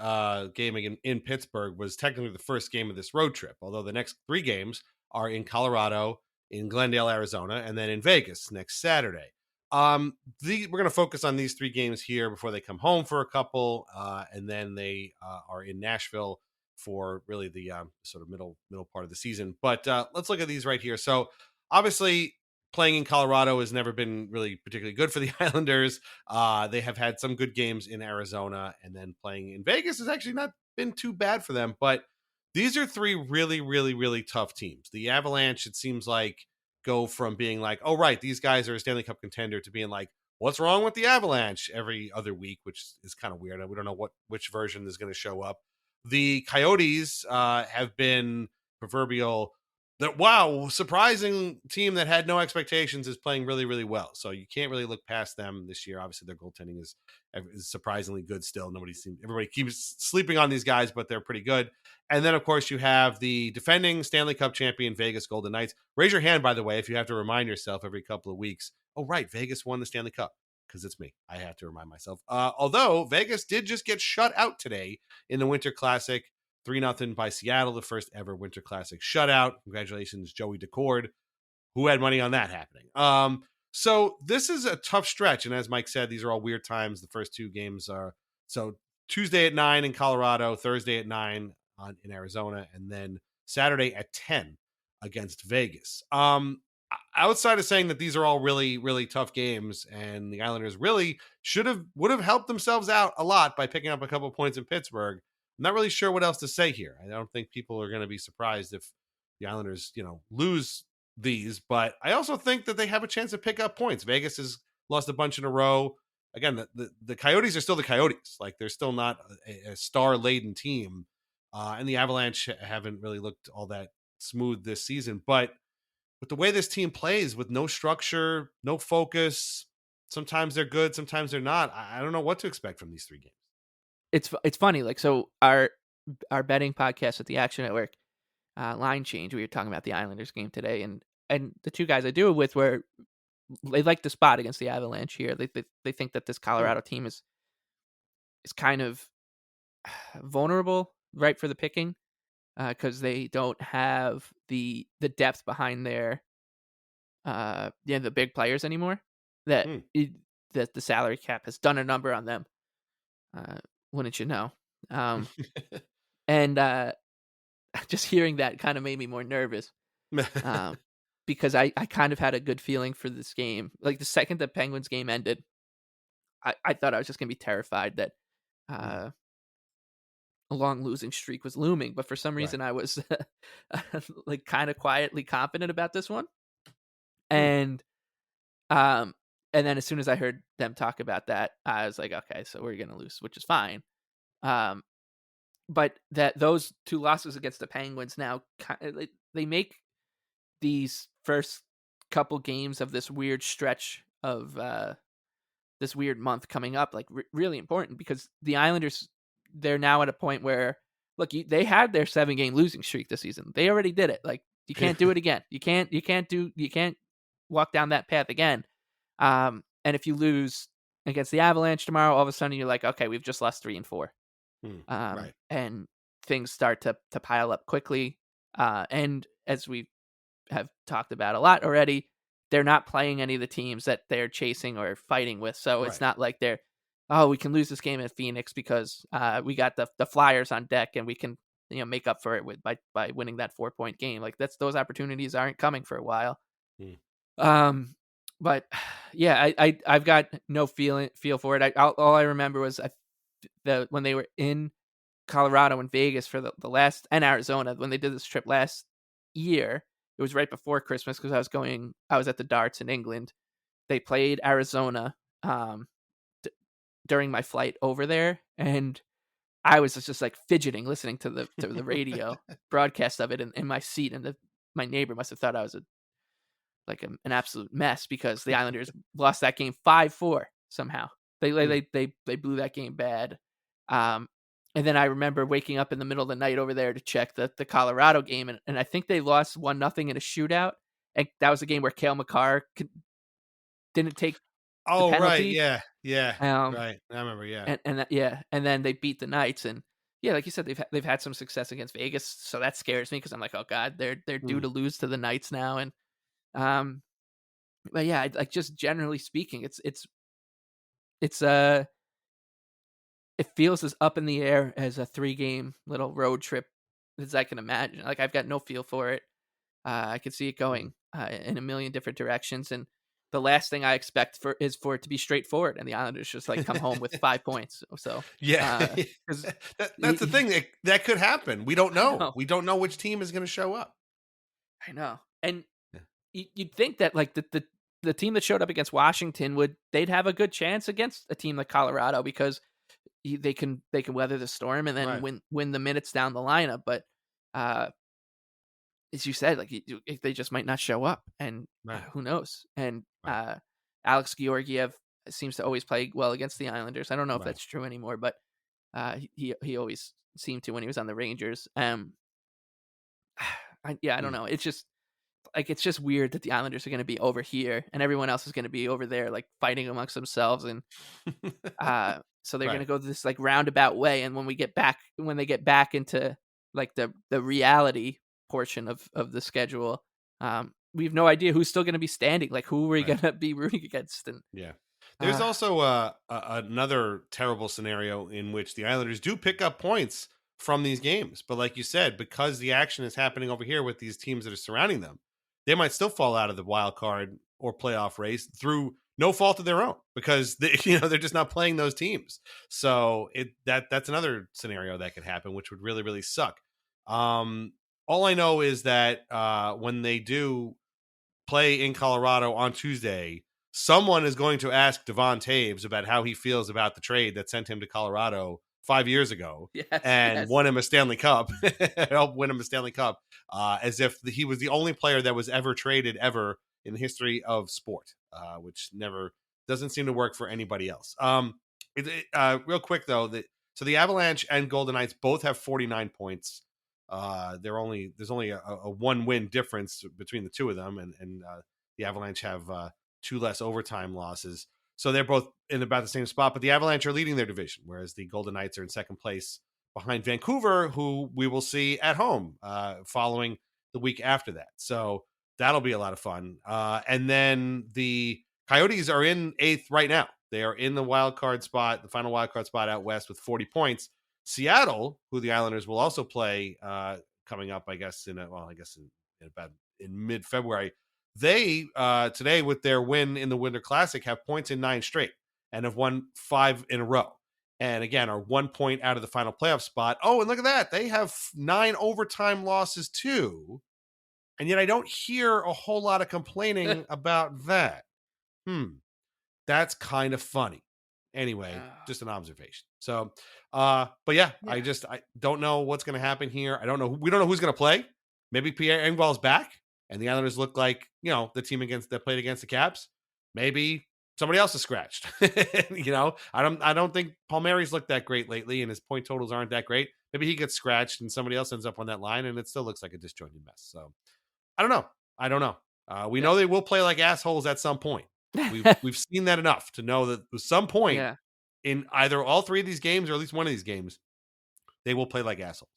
game in Pittsburgh was technically the first game of this road trip, although the next 3 games are in Colorado, in Glendale, Arizona, and then in Vegas next Saturday. We're going to focus on these 3 games here before they come home for a couple, and then they are in Nashville for really the sort of middle part of the season. But let's look at these right here. So, obviously, playing in Colorado has never been really particularly good for the Islanders. They have had some good games in Arizona, and then playing in Vegas has actually not been too bad for them. But these are 3 really, really, really tough teams. The Avalanche, it seems like, go from being like, oh, right, these guys are a Stanley Cup contender, to being like, what's wrong with the Avalanche every other week, which is kind of weird. We don't know which version is going to show up. The Coyotes have been proverbial that, wow, surprising team that had no expectations is playing really, really well. So you can't really look past them this year. Obviously, their goaltending is surprisingly good still. Everybody keeps sleeping on these guys, but they're pretty good. And then, of course, you have the defending Stanley Cup champion Vegas Golden Knights. Raise your hand, by the way, if you have to remind yourself every couple of weeks. Oh, right, Vegas won the Stanley Cup, because it's me. I have to remind myself. Although Vegas did just get shut out today in the Winter Classic. 3-0 by Seattle, the first ever Winter Classic shutout. Congratulations, Joey Decord. Who had money on that happening? So this is a tough stretch. And as Mike said, these are all weird times. The first 2 games are so Tuesday at 9 in Colorado, Thursday at 9 in Arizona, and then Saturday at 10 against Vegas. Outside of saying that these are all really, really tough games, and the Islanders really would have helped themselves out a lot by picking up a couple points in Pittsburgh, I'm not really sure what else to say here. I don't think people are going to be surprised if the Islanders, lose these, but I also think that they have a chance to pick up points. Vegas has lost a bunch in a row. Again, the Coyotes are still the Coyotes. Like, they're still not a star-laden team. And the Avalanche haven't really looked all that smooth this season. But with the way this team plays, with no structure, no focus, sometimes they're good, sometimes they're not. I don't know what to expect from these 3 games. It's funny. Like, so our betting podcast at the Action Network, Line Change, we were talking about the Islanders game today, and the 2 guys I do it with were, they like the spot against the Avalanche here. They think that this Colorado team is kind of vulnerable, right, for the picking, because they don't have the depth behind their the big players anymore. That that the salary cap has done a number on them. Wouldn't you know? And just hearing that kind of made me more nervous. Because I kind of had a good feeling for this game. Like, the second the Penguins game ended, I thought I was just going to be terrified that a long losing streak was looming. But for some reason, I was like kind of quietly confident about this one. And then as soon as I heard them talk about that, I was like, okay, so we're going to lose, which is fine. But those 2 losses against the Penguins now, they make these first couple games of this weird stretch of this weird month coming up, like, really important, because the Islanders, they're now at a point where, look, they had their 7-game losing streak this season. They already did it. Like, you can't do it again. You can't walk down that path again. And if you lose against the Avalanche tomorrow, all of a sudden you're like, okay, we've just lost 3 and 4. Right. And things start to pile up quickly. And as we have talked about a lot already, they're not playing any of the teams that they're chasing or fighting with. So it's not like we can lose this game at Phoenix because we got the Flyers on deck and we can make up for it by winning that 4-point game. Like, those opportunities aren't coming for a while. But yeah, I've got no feel for it. All I remember was when they were in Colorado and Vegas for the last, and Arizona, when they did this trip last year. It was right before Christmas because I was at the darts in England. They played Arizona during my flight over there, and I was just like fidgeting, listening to the radio broadcast of it in my seat, and my neighbor must have thought I was an absolute mess because the Islanders lost that game 5-4 somehow. They blew that game bad. And then I remember waking up in the middle of the night over there to check the Colorado game, and I think they lost 1-0 in a shootout. And that was a game where Cale Makar didn't take the penalty. Right, yeah, right. I remember, and then they beat the Knights, and like you said, they've had some success against Vegas, so that scares me because I'm like, oh god, they're due to lose to the Knights now, and but yeah, like, just generally speaking, it feels as up in the air as a 3-game little road trip as I can imagine. Like, I've got no feel for it. I could see it going in a million different directions. And the last thing I expect is for it to be straightforward and the Islanders just like come home with 5 points. So that's the thing that could happen. We don't know. We don't know which team is going to show up. I know. And you'd think that like the team that showed up against Washington they'd have a good chance against a team like Colorado because they can weather the storm and then win the minutes down the lineup. But as you said, like they just might not show up, and who knows? And Alex Georgiev seems to always play well against the Islanders. I don't know if that's true anymore, but he always seemed to when he was on the Rangers. I don't know. It's just weird that the Islanders are going to be over here and everyone else is going to be over there, like fighting amongst themselves, and so they're going to go this like roundabout way. And when they get back into like the reality portion of the schedule, we have no idea who's still going to be standing. Like, who are we going to be rooting against? And there's also another terrible scenario in which the Islanders do pick up points from these games. But like you said, because the action is happening over here with these teams that are surrounding them, they might still fall out of the wild card or playoff race through no fault of their own, because they're just not playing those teams. So that's another scenario that could happen, which would really, really suck. All I know is that when they do play in Colorado on Tuesday, someone is going to ask Devon Taves about how he feels about the trade that sent him to Colorado 5 years ago and won him a Stanley Cup, helped win him a Stanley Cup, as if he was the only player that was ever traded ever in the history of sport, which never doesn't seem to work for anybody else. Real quick though, so the Avalanche and Golden Knights both have 49 points. There's only a 1-win difference between the two of them, and the Avalanche have 2 less overtime losses. So they're both in about the same spot, but the Avalanche are leading their division, whereas the Golden Knights are in second place behind Vancouver, who we will see at home following the week after that. So that'll be a lot of fun. And then the Coyotes are in 8th right now. They are in the wild card spot, the final wild card spot out west with 40 points. Seattle, who the Islanders will also play coming up, I guess in mid-February. They today, with their win in the Winter Classic, have points in 9 straight and have won 5 in a row. And again, are 1 point out of the final playoff spot. Oh, and look at that. They have 9 overtime losses too. And yet I don't hear a whole lot of complaining about that. That's kind of funny. Anyway, just an observation. So, but yeah, I don't know what's going to happen here. We don't know who's going to play. Maybe Pierre Engvall's back and the Islanders look like, the team that played against the Caps. Maybe somebody else is scratched. I don't think Palmieri's looked that great lately and his point totals aren't that great. Maybe he gets scratched and somebody else ends up on that line and it still looks like a disjointed mess. So I don't know. We know they will play like assholes at some point. We've seen that enough to know that at some point in either all 3 of these games or at least one of these games, they will play like assholes.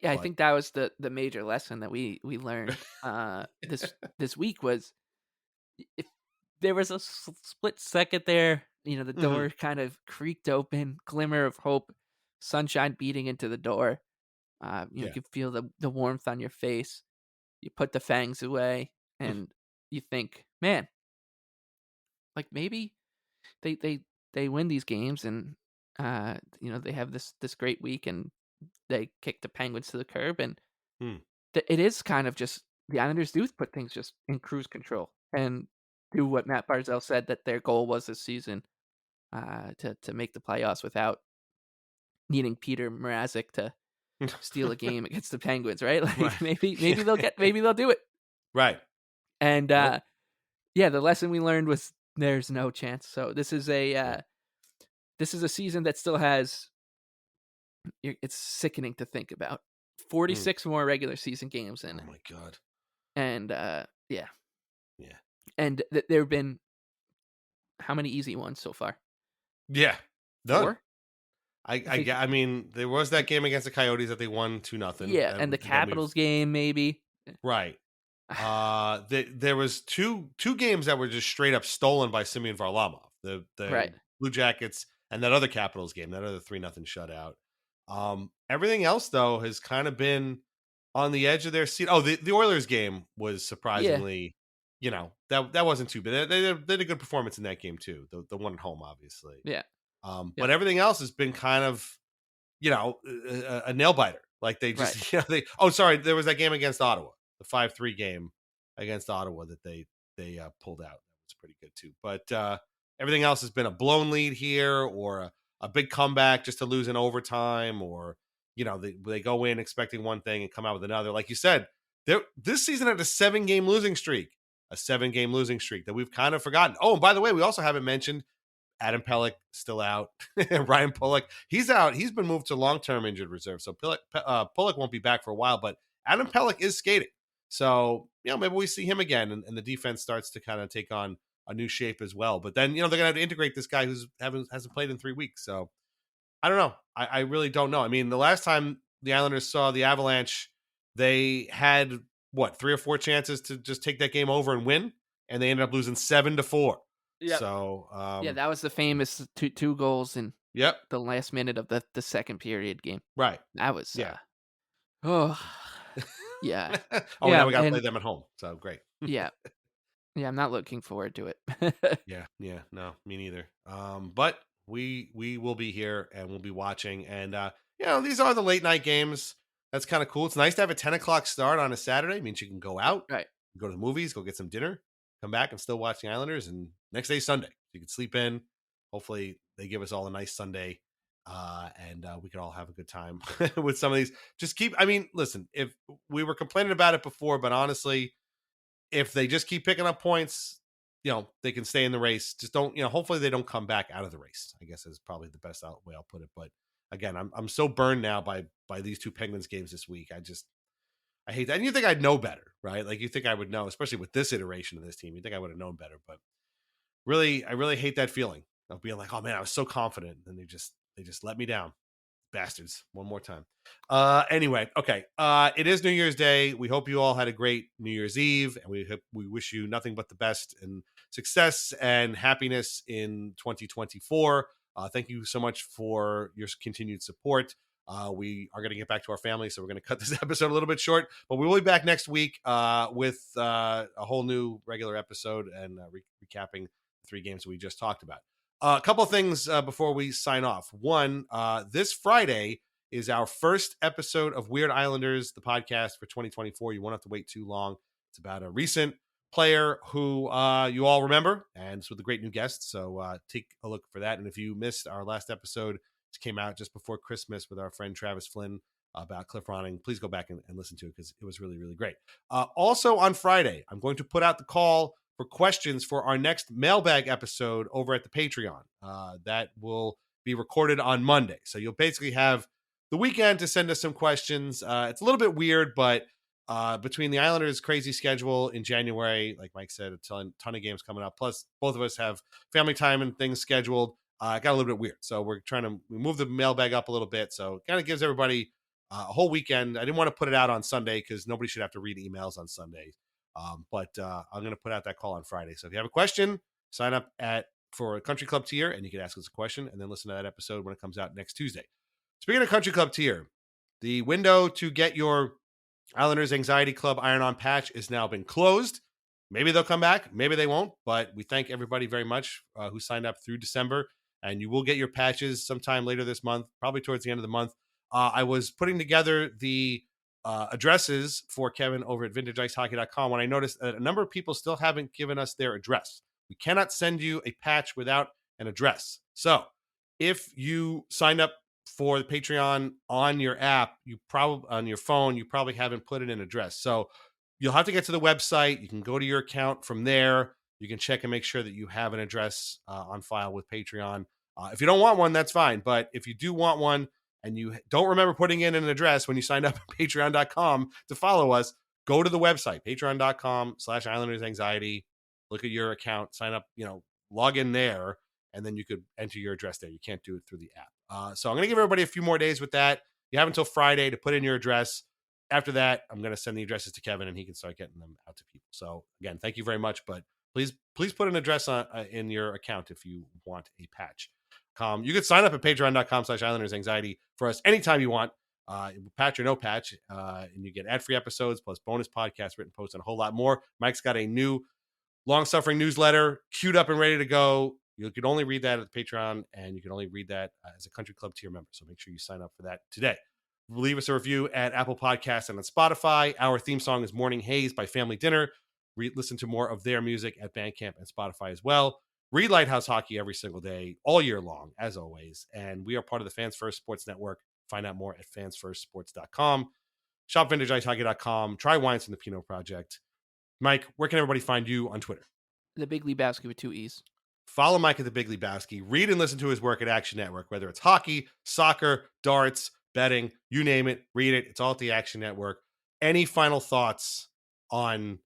I think that was the major lesson that we learned this week was if there was a split second there, the door kind of creaked open, glimmer of hope, sunshine beating into the door. You could feel the warmth on your face. You put the fangs away and you think, man, like maybe they win these games and they have this great week and they kick the Penguins to the curb and it is kind of just the Islanders do put things just in cruise control and do what Matt Barzal said that their goal was this season to make the playoffs without needing Peter Mrazek to steal a game against the Penguins, right? Like maybe they'll do it. Right. And the lesson we learned was there's no chance. So this is a season that still has. It's sickening to think about. 46 more regular season games in it. Oh my god! And and there have been how many easy ones so far? Yeah, none. 4? I mean, there was that game against the Coyotes that they won 2-0. Yeah, and the Capitals game maybe. Right. There was two games that were just straight up stolen by Semyon Varlamov. The Blue Jackets and that other Capitals game, that other 3-0 shutout. Everything else though has kind of been on the edge of their seat. Oh, the Oilers game was surprisingly, that wasn't too bad. They did a good performance in that game too. The one at home, obviously. Yeah. But everything else has been kind of, a nail biter. Like they just, there was that game against Ottawa, the 5-3 game against Ottawa that they pulled out. That was pretty good too. But everything else has been a blown lead here or a big comeback just to lose in overtime, or they go in expecting one thing and come out with another. Like you said, this season had a 7-game losing streak, that we've kind of forgotten. Oh, and by the way, we also haven't mentioned Adam Pelech still out. Ryan Pulock, he's out. He's been moved to long-term injured reserve, so Pulock won't be back for a while. But Adam Pelech is skating, so maybe we see him again, and the defense starts to kind of take on a new shape as well. But then they're gonna have to integrate this guy who hasn't played in 3 weeks. So I don't know. I really don't know. I mean, the last time the Islanders saw the Avalanche, they had 3 or 4 chances to just take that game over and win, and they ended up losing 7-4. Yeah. So that was the famous two goals in Yep. The last minute of the second period game. Right. That was Yeah. oh yeah. Oh, now Yeah, we got to play and them at home. So great. yeah. Yeah, I'm not looking forward to it. Yeah, no, me neither. But we will be here and we'll be watching. And these are the late night games. That's kind of cool. It's nice to have a 10 o'clock start on a Saturday. It means you can go out, Right. go to the movies, go get some dinner, come back and still watch the Islanders. And next day's Sunday. You can sleep in. Hopefully they give us all a nice Sunday. And we can all have a good time with some of these. Listen, if we were complaining about it before, but honestly, if they just keep picking up points, they can stay in the race. Just don't, hopefully they don't come back out of the race, I guess is probably the best way I'll put it. But again, I'm so burned now by these two Penguins games this week. I hate that. And you think I'd know better, right? Like you think I would know, especially with this iteration of this team. You think I would have known better, but really, I really hate that feeling of being like, oh man, I was so confident. And they just let me down. Bastards. One more time. Anyway, okay. It is New Year's Day. We hope you all had a great New Year's Eve, and we wish you nothing but the best and success and happiness in 2024. Thank you so much for your continued support. We are going to get back to our family, so we're going to cut this episode a little bit short, but we will be back next week with a whole new regular episode and recapping the 3 games we just talked about. A couple of things before we sign off. One, this Friday is our first episode of Weird Islanders, the podcast for 2024. You won't have to wait too long. It's about a recent player who you all remember, and it's with a great new guest. So take a look for that. And if you missed our last episode, it came out just before Christmas with our friend Travis Flynn about Cliff Ronning. Please go back and listen to it because it was really, really great. Also on Friday, I'm going to put out the call for questions for our next mailbag episode over at the Patreon. That will be recorded on Monday. So you'll basically have the weekend to send us some questions. It's a little bit weird, but between the Islanders' crazy schedule in January, like Mike said, a ton of games coming up, plus both of us have family time and things scheduled, it got a little bit weird. So we're trying to move the mailbag up a little bit. So it kind of gives everybody a whole weekend. I didn't want to put it out on Sunday because nobody should have to read emails on Sunday. But I'm going to put out that call on Friday. So if you have a question, sign up for a Country Club tier and you can ask us a question and then listen to that episode when it comes out next Tuesday. Speaking of Country Club tier, the window to get your Islanders Anxiety Club iron-on patch has now been closed. Maybe they'll come back. Maybe they won't. But we thank everybody very much who signed up through December. And you will get your patches sometime later this month, probably towards the end of the month. I was putting together the addresses for Kevin over at vintageicehockey.com when I noticed that a number of people still haven't given us their address. We cannot send you a patch without an address. So if you signed up for the Patreon on your app, on your phone, you probably haven't put in an address. So you'll have to get to the website. You can go to your account from there. You can check and make sure that you have an address on file with Patreon. If you don't want one, that's fine. But if you do want one, and you don't remember putting in an address when you signed up at patreon.com to follow us, go to the website, patreon.com/IslandersAnxiety, look at your account, sign up, log in there, and then you could enter your address there. You can't do it through the app. So I'm going to give everybody a few more days with that. You have until Friday to put in your address. After that, I'm going to send the addresses to Kevin and he can start getting them out to people. So again, thank you very much, but please put an address in your account if you want a patch. You can sign up at patreon.com/IslandersAnxiety for us anytime you want, patch or no patch, and you get ad-free episodes plus bonus podcasts, written posts, and a whole lot more. Mike's got a new long-suffering newsletter queued up and ready to go. You can only read that at the Patreon, and you can only read that as a Country Club tier member, so make sure you sign up for that today. Leave us a review at Apple Podcasts and on Spotify. Our theme song is Morning Haze by Family Dinner. Listen to more of their music at Bandcamp and Spotify as well. Read Lighthouse Hockey every single day, all year long, as always. And we are part of the Fans First Sports Network. Find out more at fansfirstsports.com. Shop vintageicehockey.com. Try wines from the Pinot Project. Mike, where can everybody find you on Twitter? The Big Lebowski with 2 E's. Follow Mike at the Big Lebowski. Read and listen to his work at Action Network, whether it's hockey, soccer, darts, betting, you name it, read it. It's all at the Action Network. Any final thoughts on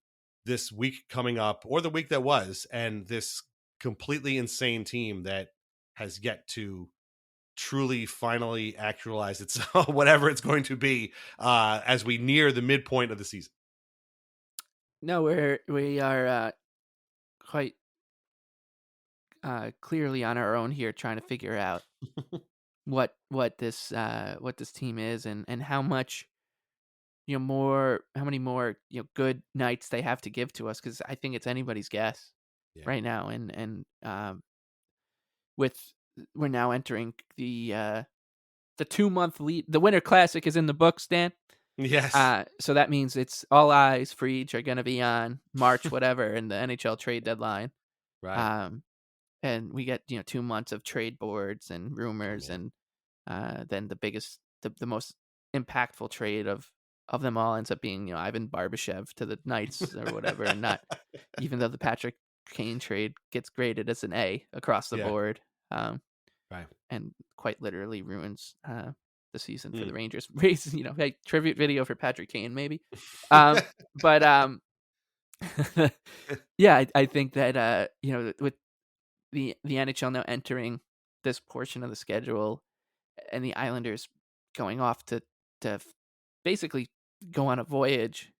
this week coming up or the week that was and this completely insane team that has yet to truly finally actualize itself, whatever it's going to be, as we near the midpoint of the season? No, we are quite clearly on our own here, trying to figure out what this team is, and how much how many more good nights they have to give to us, because I think it's anybody's guess right now. And with we're now entering the 2-month lead. The Winter Classic is in the books, Dan. Yes. So that means it's all eyes for each are going to be on March whatever and the NHL trade deadline. Right. And we get 2 months of trade boards and rumors, and then the most impactful trade of them all ends up being Ivan Barbashev to the Knights or whatever, and not even though the Patrick Kane trade gets graded as an A across the board, right, and quite literally ruins the season for the Rangers. Raise hey, tribute video for Patrick Kane maybe, but yeah, I think that with the NHL now entering this portion of the schedule, and the Islanders going off to basically go on a voyage.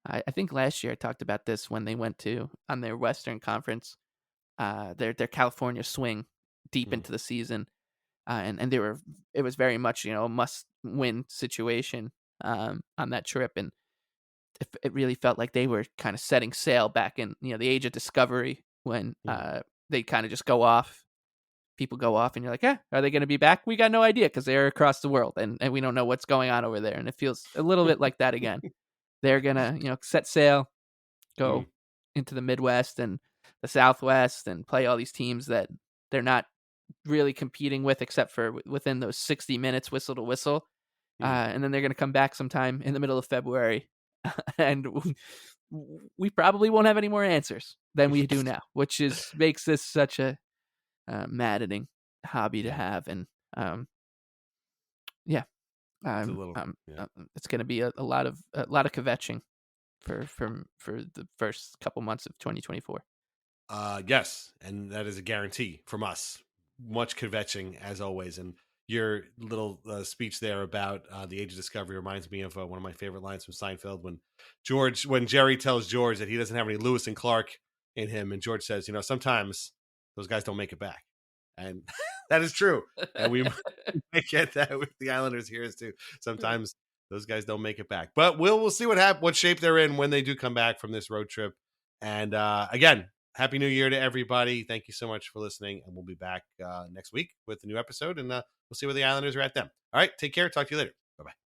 I think last year I talked about this when they went on their Western Conference, their California swing deep into the season, and it was very much a must win situation on that trip, and it really felt like they were kind of setting sail back in the age of discovery when they kind of just go off. People go off and you're like, are they going to be back? We got no idea because they're across the world and we don't know what's going on over there. And it feels a little bit like that again. They're going to, set sail, go into the Midwest and the Southwest and play all these teams that they're not really competing with except for within those 60 minutes whistle to whistle. And then they're going to come back sometime in the middle of February. And we probably won't have any more answers than we do now, which makes this such a maddening hobby to have. And it's going to be a lot of kvetching for the first couple months of 2024. Yes, and that is a guarantee from us. Much kvetching as always. And your little speech there about the age of discovery reminds me of one of my favorite lines from Seinfeld when Jerry tells George that he doesn't have any Lewis and Clark in him, and George says, sometimes those guys don't make it back. And that is true. And we might get that with the Islanders here too. Sometimes those guys don't make it back. But we'll see what shape they're in when they do come back from this road trip. And again, Happy New Year to everybody. Thank you so much for listening. And we'll be back next week with a new episode. And we'll see where the Islanders are at then. All right. Take care. Talk to you later. Bye-bye.